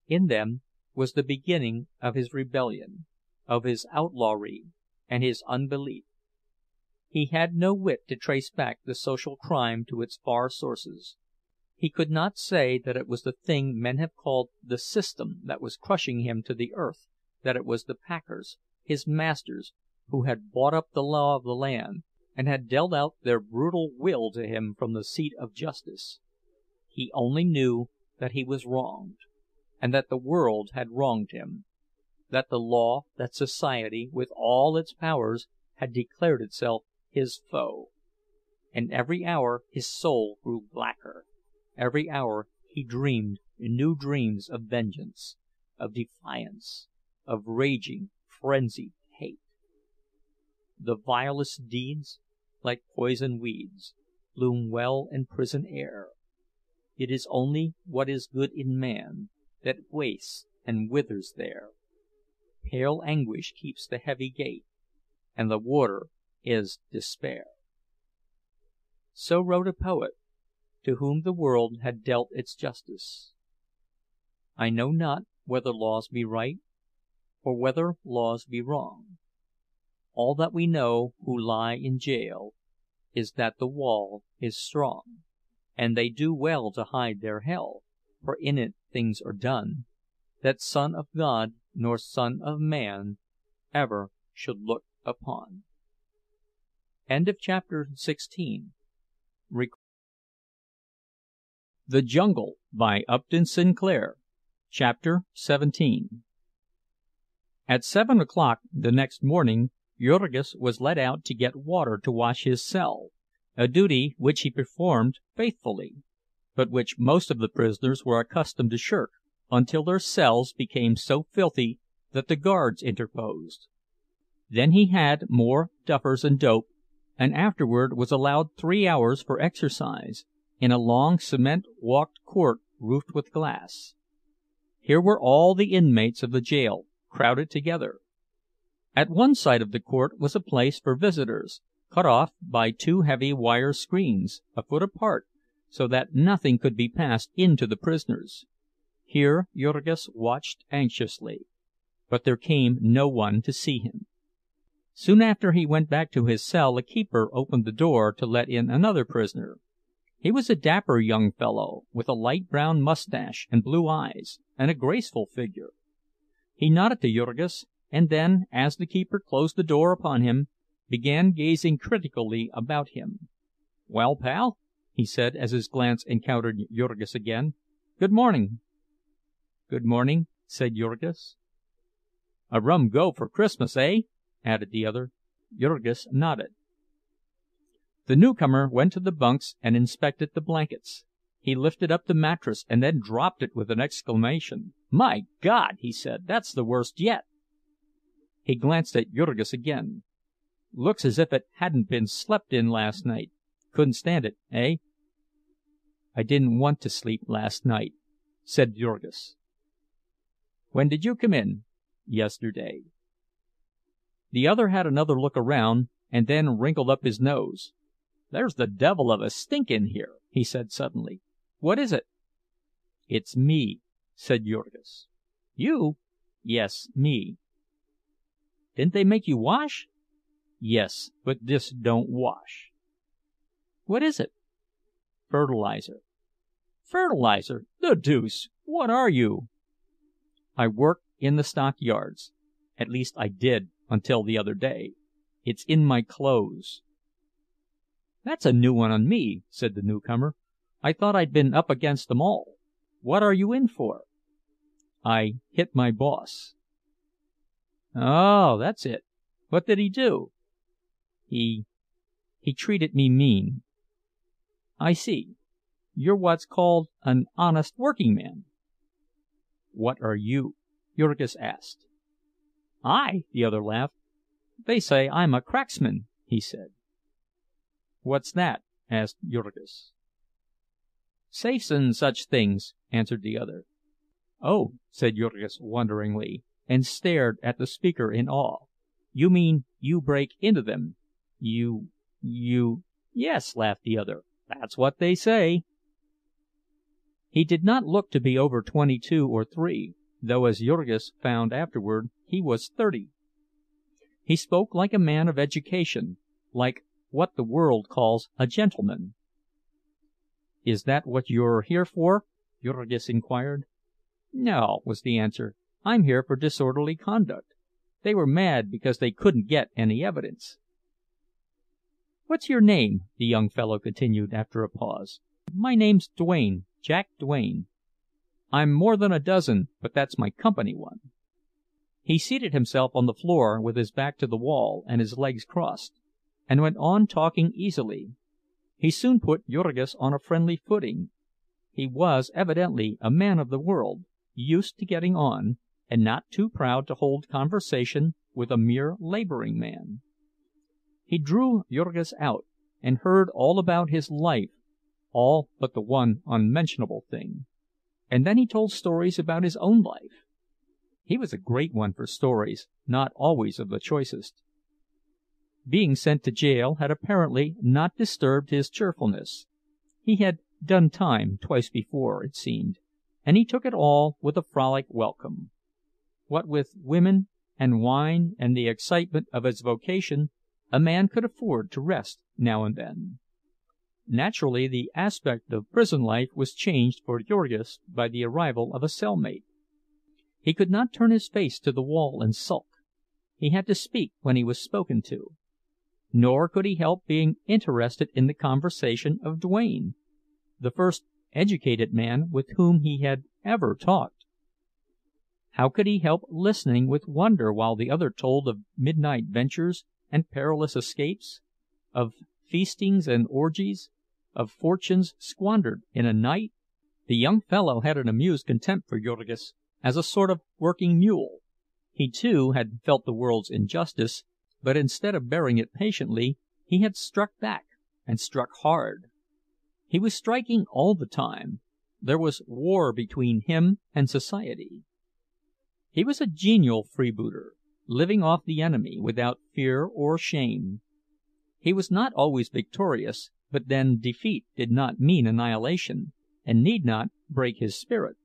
In them was the beginning of his rebellion, of his outlawry, and his unbelief. He had no wit to trace back the social crime to its far sources. He could not say that it was the thing men have called the system that was crushing him to the earth, that it was the packers, his masters, who had bought up the law of the land, and had dealt out their brutal will to him from the seat of justice. He only knew that he was wronged, and that the world had wronged him, that the law, that society, with all its powers, had declared itself his foe. And every hour his soul grew blacker. Every hour he dreamed new dreams of vengeance, of defiance, of raging, frenzied hate. The vilest deeds, like poison weeds, bloom well in prison air. It is only what is good in man that wastes and withers there. Pale anguish keeps the heavy gate, and the warder is despair. So wrote a poet, to whom the world had dealt its justice. I know not whether laws be right, or whether laws be wrong. All that we know who lie in jail is that the wall is strong, and they do well to hide their hell, for in it things are done that Son of God nor Son of Man ever should look upon. End of chapter 16. The Jungle by Upton Sinclair. Chapter 17. At 7 o'clock the next morning, Jurgis was led out to get water to wash his cell, a duty which he performed faithfully, but which most of the prisoners were accustomed to shirk, until their cells became so filthy that the guards interposed. Then he had more duffers and dope, and afterward was allowed 3 hours for exercise, in a long cement-walked court roofed with glass. Here were all the inmates of the jail, crowded together. At one side of the court was a place for visitors, cut off by 2 heavy wire screens, a foot apart, so that nothing could be passed into the prisoners. Here Jurgis watched anxiously, but there came no one to see him. Soon after he went back to his cell, a keeper opened the door to let in another prisoner. He was a dapper young fellow, with a light brown mustache and blue eyes, and a graceful figure. He nodded to Jurgis, and then, as the keeper closed the door upon him, began gazing critically about him. "Well, pal," he said, as his glance encountered Jurgis again. "Good morning." "Good morning," said Jurgis. "A rum go for Christmas, eh?" added the other. Jurgis nodded. The newcomer went to the bunks and inspected the blankets. He lifted up the mattress and then dropped it with an exclamation. "My God!" he said. "That's the worst yet!" He glanced at Jurgis again. "Looks as if it hadn't been slept in last night. Couldn't stand it, eh?" "I didn't want to sleep last night," said Jurgis. "When did you come in?" "Yesterday." The other had another look around, and then wrinkled up his nose. "There's the devil of a stink in here," he said suddenly. "What is it?" "It's me," said Jurgis. "You?" "Yes, me." "Didn't they make you wash?" "Yes, but this don't wash." "What is it?" "Fertilizer." "Fertilizer? The deuce! What are you?" "I work in the stockyards. At least I did until the other day." It's in my clothes." "That's a new one on me," said the newcomer. "I thought I'd been up against 'em all. What are you in for?" "I hit my boss." "Oh, that's it. What did he do?" "He treated me mean." "I see. You're what's called an honest workingman." "What are you?" Jurgis asked. "I?" the other laughed. "They say I'm a cracksman," he said. "What's that?" asked Jurgis. "Safes and such things," answered the other. "Oh," said Jurgis wonderingly, and stared at the speaker in awe. "You mean you break into them? You—" "Yes," laughed the other. "That's what they say." He did not look to be over 22 or 3, though as Jurgis found afterward he was 30. He spoke like a man of education, like what the world calls a gentleman. "Is that what you're here for?" Jurgis inquired. "No," was the answer. "I'm here for disorderly conduct. They were mad because they couldn't get any evidence." "What's your name?" the young fellow continued after a pause. "My name's Duane, Jack Duane. I'm more than a dozen, but that's my company one." He seated himself on the floor with his back to the wall and his legs crossed, and went on talking easily. He soon put Jurgis on a friendly footing. He was evidently a man of the world, used to getting on, and not too proud to hold conversation with a mere laboring man. He drew Jurgis out, and heard all about his life, all but the one unmentionable thing. And then he told stories about his own life. He was a great one for stories, not always of the choicest. Being sent to jail had apparently not disturbed his cheerfulness. He had done time twice before, it seemed, and he took it all with a frolic welcome. What with women and wine and the excitement of his vocation, a man could afford to rest now and then. Naturally, the aspect of prison life was changed for Jurgis by the arrival of a cellmate. He could not turn his face to the wall and sulk. He had to speak when he was spoken to. Nor could he help being interested in the conversation of Duane, the first educated man with whom he had ever talked. How could he help listening with wonder while the other told of midnight ventures and perilous escapes, of feastings and orgies, of fortunes squandered in a night? The young fellow had an amused contempt for Jurgis as a sort of working mule. He too had felt the world's injustice, but instead of bearing it patiently, he had struck back, and struck hard. He was striking all the time. There was war between him and society. He was a genial freebooter, living off the enemy without fear or shame. He was not always victorious, but then defeat did not mean annihilation, and need not break his spirit.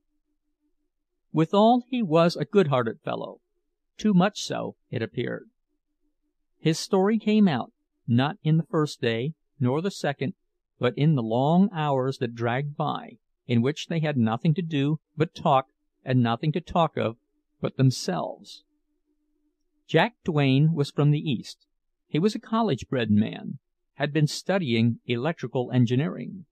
Withal, he was a good-hearted fellow, too much so, it appeared. His story came out, not in the first day, nor the second, but in the long hours that dragged by, in which they had nothing to do but talk, and nothing to talk of but themselves. Jack Duane was from the East. He was a college-bred man, had been studying electrical engineering.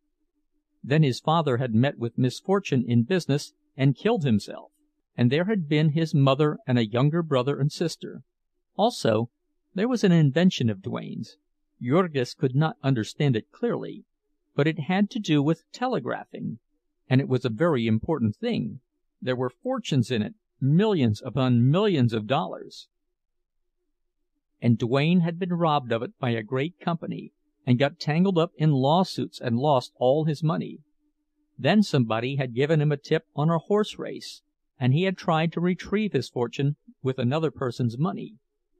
Then his father had met with misfortune in business and killed himself, and there had been his mother and a younger brother and sister. Also, there was an invention of Duane's. Jurgis could not understand it clearly, but it had to do with telegraphing, and it was a very important thing. There were fortunes in it, millions upon millions of dollars. And Duane had been robbed of it by a great company, and got tangled up in lawsuits and lost all his money. Then somebody had given him a tip on a horse race, and he had tried to retrieve his fortune with another person's money,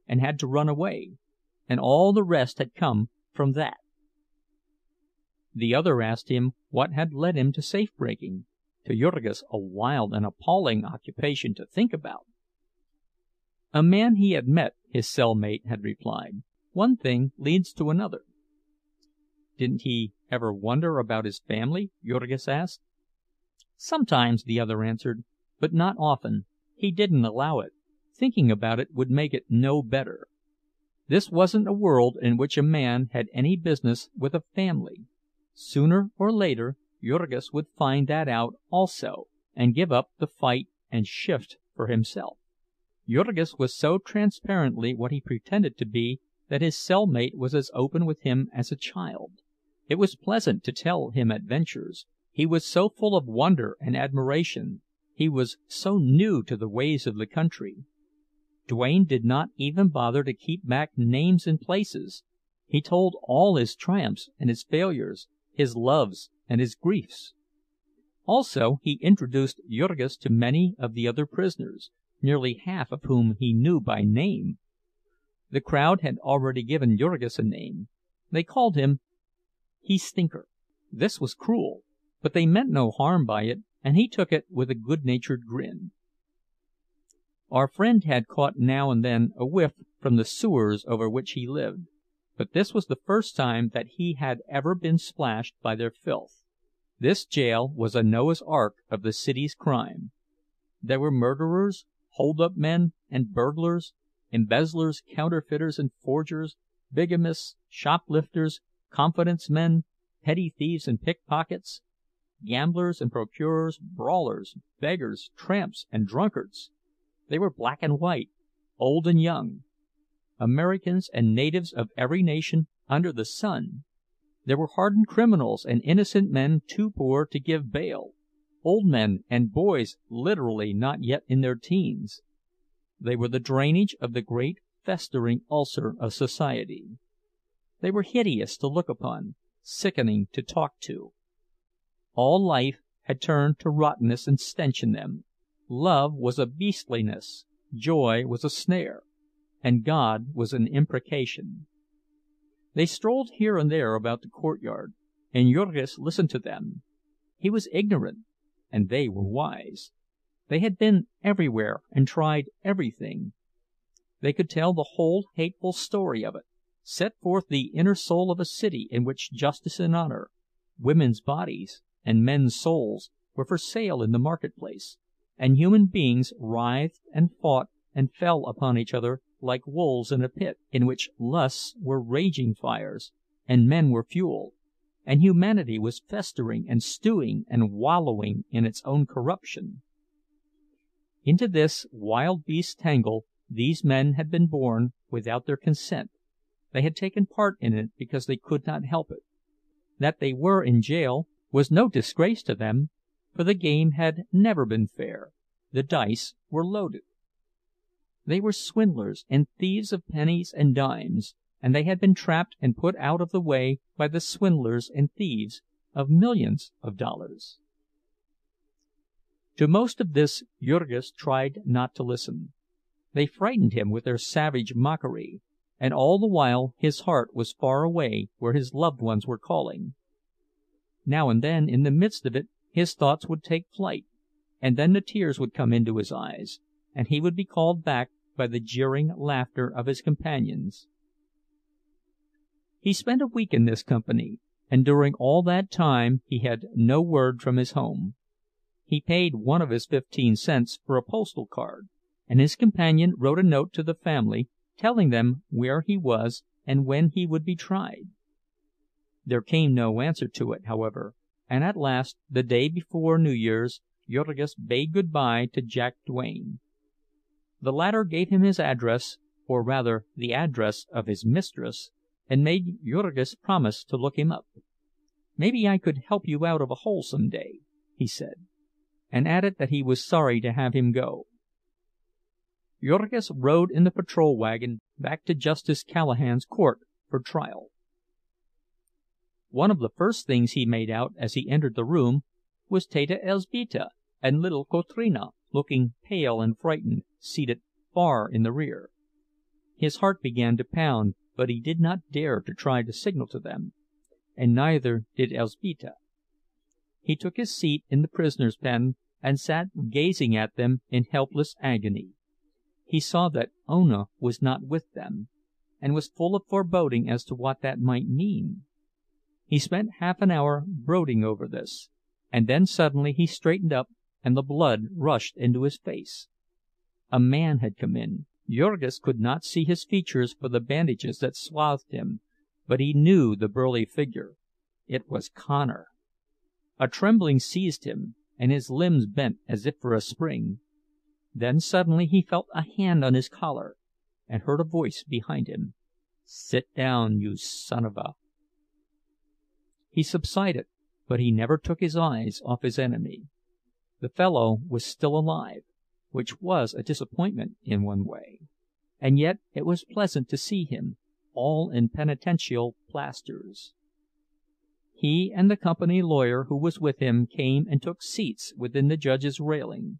and had to run away, and all the rest had come from that. The other asked him what had led him to safe-breaking, to Jurgis a wild and appalling occupation to think about. A man he had met, his cellmate had replied. One thing leads to another. Didn't he ever wonder about his family? Jurgis asked. Sometimes, the other answered, but not often. He didn't allow it. Thinking about it would make it no better. This wasn't a world in which a man had any business with a family. Sooner or later Jurgis would find that out also, and give up the fight and shift for himself. Jurgis was so transparently what he pretended to be that his cellmate was as open with him as a child. It was pleasant to tell him adventures. He was so full of wonder and admiration. He was so new to the ways of the country. Duane did not even bother to keep back names and places. He told all his triumphs and his failures, his loves and his griefs. Also, he introduced Jurgis to many of the other prisoners, nearly half of whom he knew by name. The crowd had already given Jurgis a name. They called him "He Stinker." This was cruel, but they meant no harm by it, and he took it with a good-natured grin. Our friend had caught now and then a whiff from the sewers over which he lived, but this was the first time that he had ever been splashed by their filth. This jail was a Noah's Ark of the city's crime. There were murderers, hold-up men, and burglars, embezzlers, counterfeiters and forgers, bigamists, shoplifters, confidence men, petty thieves and pickpockets, gamblers and procurers, brawlers, beggars, tramps, and drunkards. They were black and white, old and young, Americans and natives of every nation under the sun. There were hardened criminals and innocent men too poor to give bail, old men and boys literally not yet in their teens. They were the drainage of the great festering ulcer of society. They were hideous to look upon, sickening to talk to. All life had turned to rottenness and stench in them. Love was a beastliness, joy was a snare, and God was an imprecation. They strolled here and there about the courtyard, and Jurgis listened to them. He was ignorant, and they were wise. They had been everywhere and tried everything. They could tell the whole hateful story of it, set forth the inner soul of a city in which justice and honor, women's bodies and men's souls were for sale in the marketplace, and human beings writhed and fought and fell upon each other like wolves in a pit, in which lusts were raging fires, and men were fuel, and humanity was festering and stewing and wallowing in its own corruption. Into this wild beast tangle these men had been born without their consent. They had taken part in it because they could not help it. That they were in jail was no disgrace to them, for the game had never been fair. The dice were loaded. They were swindlers and thieves of pennies and dimes, and they had been trapped and put out of the way by the swindlers and thieves of millions of dollars. To most of this Jurgis tried not to listen. They frightened him with their savage mockery, and all the while his heart was far away where his loved ones were calling. Now and then, in the midst of it, his thoughts would take flight, and then the tears would come into his eyes, and he would be called back by the jeering laughter of his companions. He spent a week in this company, and during all that time he had no word from his home. He paid one of his 15 cents for a postal card, and his companion wrote a note to the family, telling them where he was and when he would be tried. There came no answer to it, however, and at last, the day before New Year's, Jurgis bade goodbye to Jack Duane. The latter gave him his address, or rather the address of his mistress, and made Jurgis promise to look him up. "Maybe I could help you out of a hole some day," he said, and added that he was sorry to have him go. Jurgis rode in the patrol wagon back to Justice Callahan's court for trial. One of the first things he made out as he entered the room was Teta Elzbieta and little Kotrina, looking pale and frightened, seated far in the rear. His heart began to pound, but he did not dare to try to signal to them, and neither did Elzbieta. He took his seat in the prisoner's pen and sat gazing at them in helpless agony. He saw that Ona was not with them, and was full of foreboding as to what that might mean. He spent half an hour brooding over this, and then suddenly he straightened up and the blood rushed into his face. A man had come in, Jurgis could not see his features for the bandages that swathed him, but he knew the burly figure. It was Connor. A trembling seized him, and his limbs bent as if for a spring. Then suddenly he felt a hand on his collar, and heard a voice behind him. "Sit down, you son of a—" He subsided, but he never took his eyes off his enemy. The fellow was still alive, which was a disappointment in one way, and yet it was pleasant to see him, all in penitential plasters. He and the company lawyer who was with him came and took seats within the judge's railing,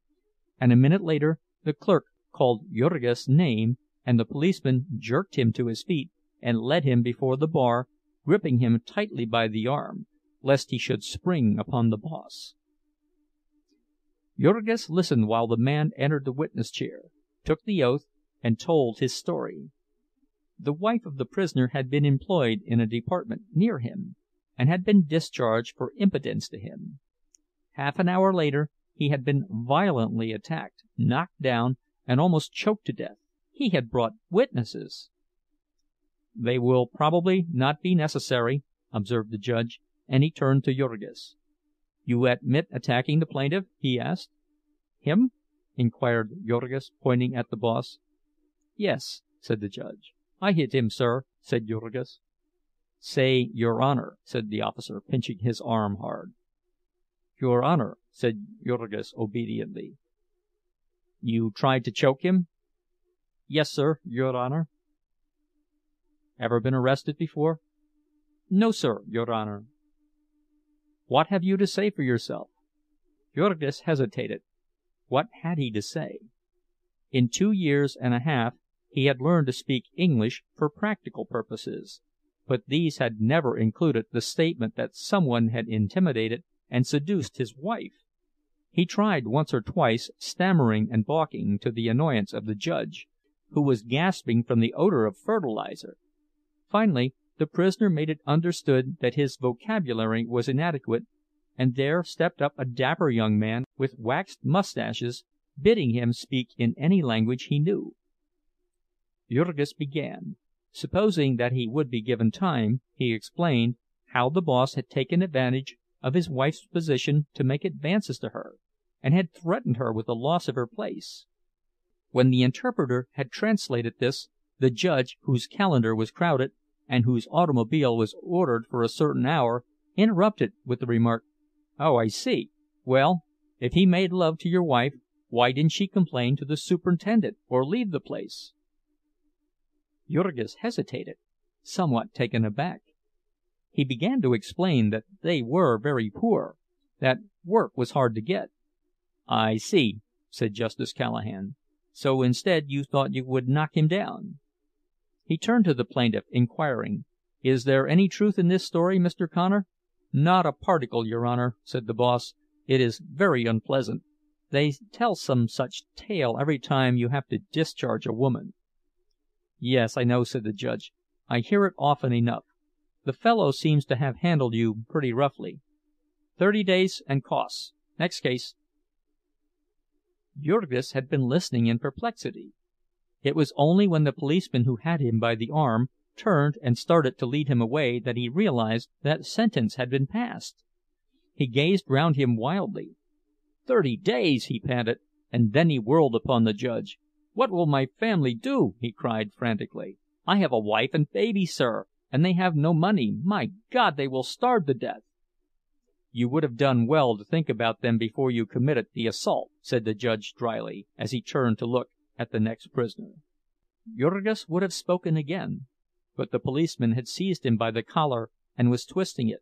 and a minute later the clerk called Jurgis' name, and the policeman jerked him to his feet and led him before the bar, gripping him tightly by the arm, lest he should spring upon the boss. Jurgis listened while the man entered the witness chair, took the oath, and told his story. The wife of the prisoner had been employed in a department near him, and had been discharged for impudence to him. Half an hour later he had been violently attacked, knocked down, and almost choked to death. He had brought witnesses. "They will probably not be necessary," observed the judge, and he turned to Jurgis. "You admit attacking the plaintiff?" he asked. "Him?" inquired Jurgis, pointing at the boss. "Yes," said the judge. "I hit him, sir," said Jurgis. "Say 'Your Honor,'" said the officer, pinching his arm hard. "Your Honor," said Jurgis obediently. "You tried to choke him?" "Yes, sir, Your Honor." "Ever been arrested before?" "No, sir, Your Honor." "What have you to say for yourself?" Jurgis hesitated. What had he to say? In 2 years and a half he had learned to speak English for practical purposes, but these had never included the statement that someone had intimidated and seduced his wife. He tried once or twice, stammering and balking, to the annoyance of the judge, who was gasping from the odor of fertilizer. Finally the prisoner made it understood that his vocabulary was inadequate, and there stepped up a dapper young man with waxed mustaches, bidding him speak in any language he knew. Jurgis began. Supposing that he would be given time, he explained how the boss had taken advantage of his wife's position to make advances to her, and had threatened her with the loss of her place. When the interpreter had translated this, the judge, whose calendar was crowded, and whose automobile was ordered for a certain hour, interrupted with the remark, "Oh, I see. Well, if he made love to your wife, why didn't she complain to the superintendent, or leave the place?" Jurgis hesitated, somewhat taken aback. He began to explain that they were very poor, that work was hard to get. "I see," said Justice Callahan. "So instead you thought you would knock him down." He turned to the plaintiff, inquiring, "Is there any truth in this story, Mr. Connor?" "Not a particle, Your Honor," said the boss. "It is very unpleasant. They tell some such tale every time you have to discharge a woman." "Yes, I know," said the judge. "I hear it often enough. The fellow seems to have handled you pretty roughly. 30 days and costs. Next case." Jurgis had been listening in perplexity. It was only when the policeman who had him by the arm turned and started to lead him away that he realized that sentence had been passed. He gazed round him wildly. "30 days!" he panted, and then he whirled upon the judge. "What will my family do?" he cried frantically. "I have a wife and baby, sir, and they have no money. My God, they will starve to death!" "You would have done well to think about them before you committed the assault," said the judge dryly, as he turned to look at the next prisoner. Jurgis would have spoken again, but the policeman had seized him by the collar and was twisting it,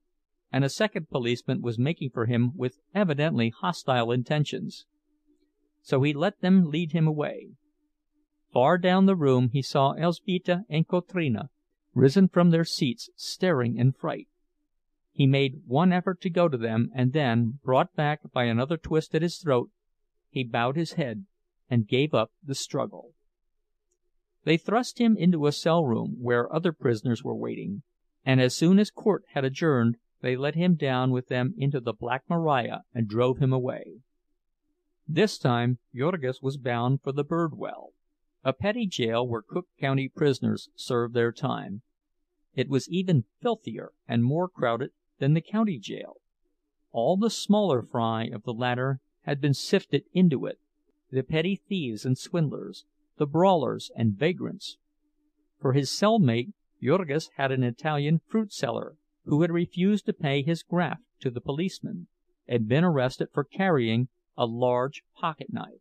and a second policeman was making for him with evidently hostile intentions. So he let them lead him away. Far down the room he saw Elzbieta and Kotrina, risen from their seats, staring in fright. He made one effort to go to them, and then, brought back by another twist at his throat, he bowed his head and gave up the struggle. They thrust him into a cell room where other prisoners were waiting, and as soon as court had adjourned they let him down with them into the Black Maria and drove him away. This time Jurgis was bound for the Birdwell. a petty jail where Cook County prisoners served their time. It was even filthier and more crowded than the county jail. All the smaller fry of the latter had been sifted into it, the petty thieves and swindlers, the brawlers and vagrants. For his cellmate, Jurgis had an Italian fruit seller who had refused to pay his graft to the policeman, and been arrested for carrying a large pocket-knife.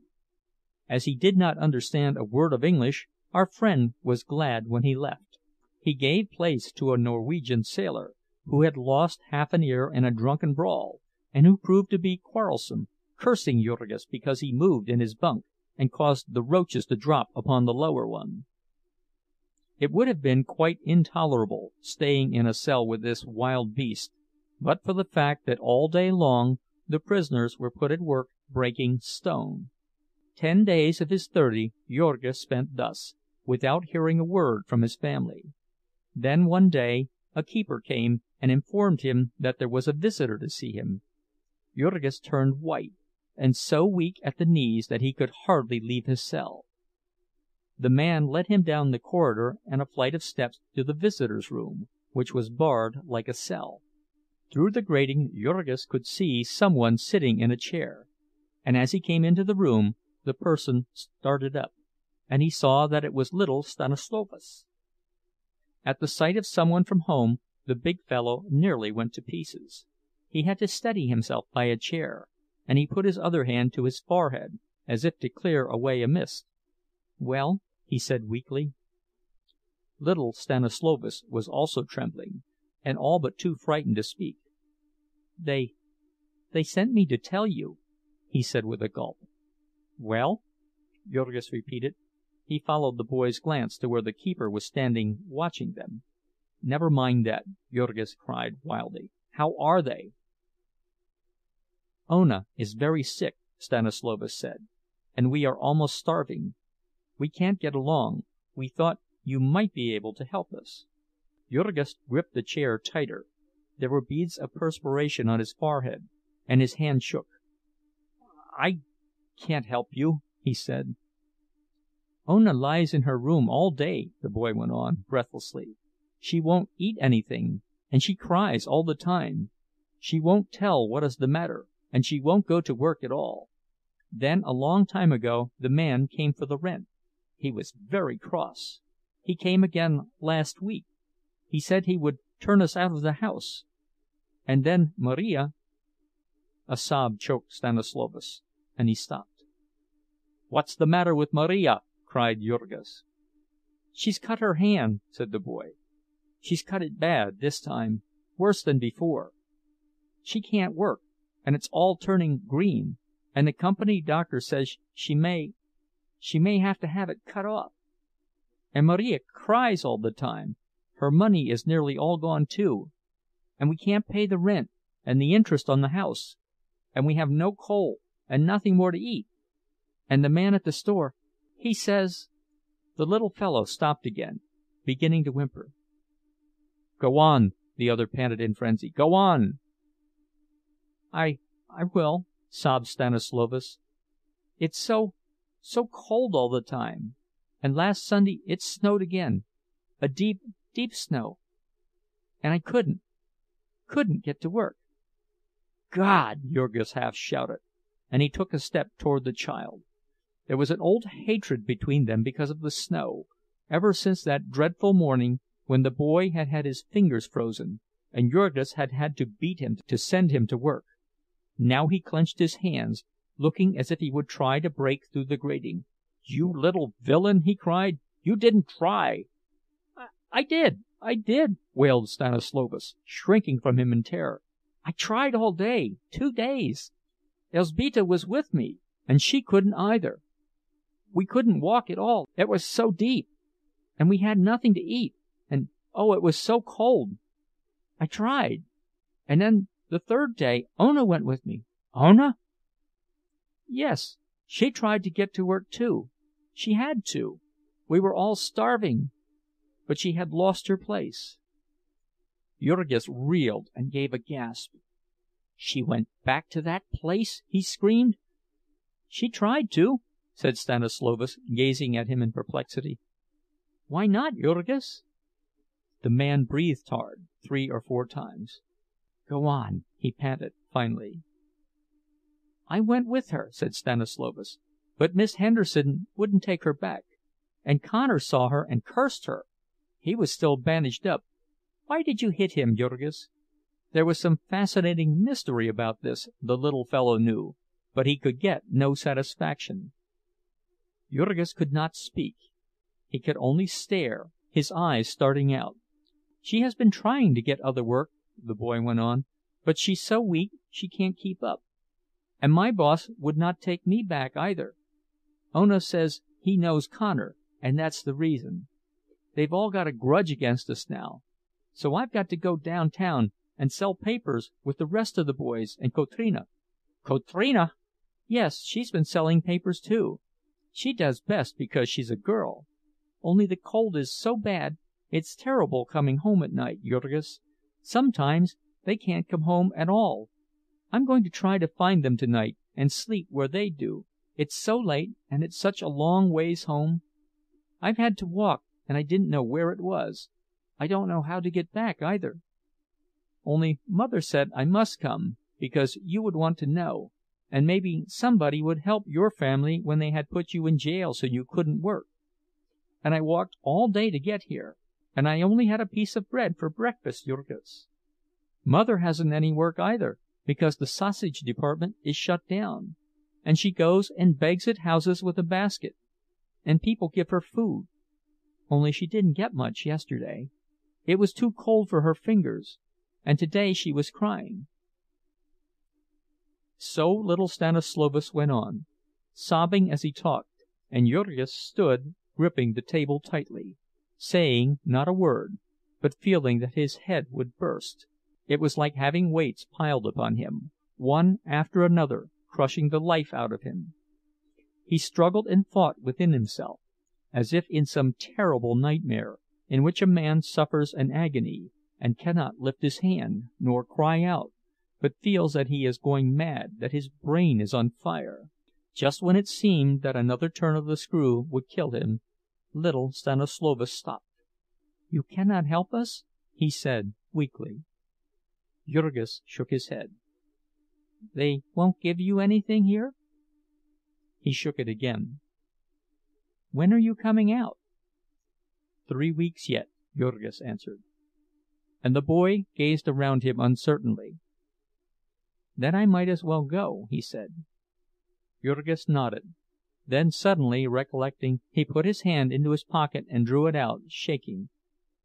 As he did not understand a word of English, our friend was glad when he left. He gave place to a Norwegian sailor, who had lost half an ear in a drunken brawl, and who proved to be quarrelsome, cursing Jurgis because he moved in his bunk and caused the roaches to drop upon the lower one. It would have been quite intolerable, staying in a cell with this wild beast, but for the fact that all day long the prisoners were put at work breaking stone. 10 days of his 30 Jurgis spent thus, without hearing a word from his family. Then one day a keeper came and informed him that there was a visitor to see him. Jurgis turned white, and so weak at the knees that he could hardly leave his cell. The man led him down the corridor and a flight of steps to the visitor's room, which was barred like a cell. Through the grating Jurgis could see someone sitting in a chair, and as he came into the room the person started up, and he saw that it was little Stanislovas. At the sight of someone from home the big fellow nearly went to pieces. He had to steady himself by a chair, and he put his other hand to his forehead, as if to clear away a mist. "Well?" he said weakly. Little Stanislovas was also trembling, and all but too frightened to speak. They sent me to tell you," he said with a gulp. "Well?" Jurgis repeated. He followed the boy's glance to where the keeper was standing watching them. "Never mind that," Jurgis cried wildly. "How are they?" "Ona is very sick," Stanislovas said, "and we are almost starving. We can't get along. We thought you might be able to help us." Jurgis gripped the chair tighter. There were beads of perspiration on his forehead, and his hand shook. "I can't help you," he said. "Ona lies in her room all day," the boy went on, breathlessly. "She won't eat anything, and she cries all the time. She won't tell what is the matter, and she won't go to work at all. Then a long time ago the man came for the rent. He was very cross. He came again last week. He said he would turn us out of the house. And then Maria—" A sob choked Stanislovas, and he stopped. "What's the matter with Maria?" cried Jurgis. "She's cut her hand," said the boy. "She's cut it bad this time, worse than before. She can't work, and it's all turning green, and the company doctor says she may have to have it cut off. And Maria cries all the time. Her money is nearly all gone too, and we can't pay the rent and the interest on the house, and we have no coal and nothing more to eat. And the man at the store, he says—" The little fellow stopped again, beginning to whimper. "Go on," the other panted in frenzy. "Go on!" I will," sobbed Stanislovas. "It's so cold all the time. And last Sunday it snowed again, a deep, deep snow. And I couldn't get to work." "God!" Jurgis half shouted, and he took a step toward the child. There was an old hatred between them because of the snow, ever since that dreadful morning when the boy had had his fingers frozen, and Jurgis had had to beat him to send him to work. Now he clenched his hands, looking as if he would try to break through the grating. "You little villain!" he cried. "You didn't try!" I did, wailed Stanislovas, shrinking from him in terror. "I tried all day, 2 days. Elzbieta was with me, and she couldn't either. We couldn't walk at all, it was so deep. And we had nothing to eat, and oh, it was so cold. I tried. And then the 3rd day Ona went with me." "Ona?" "Yes, she tried to get to work too. She had to. We were all starving. But she had lost her place." Jurgis reeled and gave a gasp. "She went back to that place?" he screamed. "She tried to," said Stanislovas, gazing at him in perplexity. "Why not, Jurgis?" The man breathed hard 3 or 4 times. "Go on," he panted, finally. "I went with her," said Stanislovas, "but Miss Henderson wouldn't take her back. And Connor saw her and cursed her. He was still bandaged up. Why did you hit him, Jurgis?" There was some fascinating mystery about this, the little fellow knew, but he could get no satisfaction. Jurgis could not speak. He could only stare, his eyes starting out. "She has been trying to get other work," the boy went on, "but she's so weak she can't keep up. And my boss would not take me back either. Ona says he knows Connor, and that's the reason. They've all got a grudge against us now. So I've got to go downtown and sell papers with the rest of the boys and Kotrina." "Kotrina?" "Yes, she's been selling papers too. She does best because she's a girl. Only the cold is so bad, it's terrible coming home at night, Jurgis. Sometimes they can't come home at all. I'm going to try to find them tonight and sleep where they do. It's so late, and it's such a long ways home. I've had to walk, and I didn't know where it was. I don't know how to get back either. Only Mother said I must come, because you would want to know, and maybe somebody would help your family when they had put you in jail so you couldn't work. And I walked all day to get here, and I only had a piece of bread for breakfast, Jurgis. Mother hasn't any work either, because the sausage department is shut down, and she goes and begs at houses with a basket, and people give her food. Only she didn't get much yesterday. It was too cold for her fingers, and today she was crying." So little Stanislovas went on, sobbing as he talked, and Jurgis stood gripping the table tightly, saying not a word, but feeling that his head would burst. It was like having weights piled upon him, one after another, crushing the life out of him. He struggled and fought within himself, as if in some terrible nightmare, in which a man suffers an agony, and cannot lift his hand, nor cry out, but feels that he is going mad, that his brain is on fire. Just when it seemed that another turn of the screw would kill him, little Stanislovas stopped. "You cannot help us?" he said weakly. Jurgis shook his head. "They won't give you anything here?" He shook it again. "When are you coming out?" "3 weeks yet," Jurgis answered. And the boy gazed around him uncertainly. "Then I might as well go," he said. Jurgis nodded. Then, suddenly recollecting, he put his hand into his pocket and drew it out, shaking.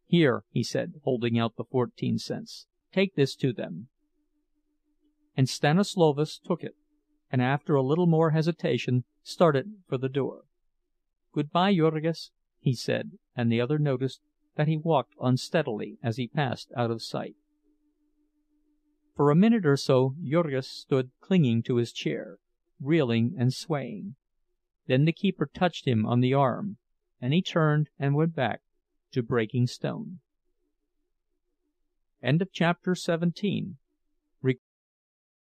"Here," he said, holding out the 14 cents. "Take this to them." And Stanislovas took it, and after a little more hesitation started for the door. "Good-bye, Jurgis," he said, and the other noticed that he walked unsteadily as he passed out of sight. For a minute or so Jurgis stood clinging to his chair, reeling and swaying. Then the keeper touched him on the arm, and he turned and went back to breaking stone. Chapter 17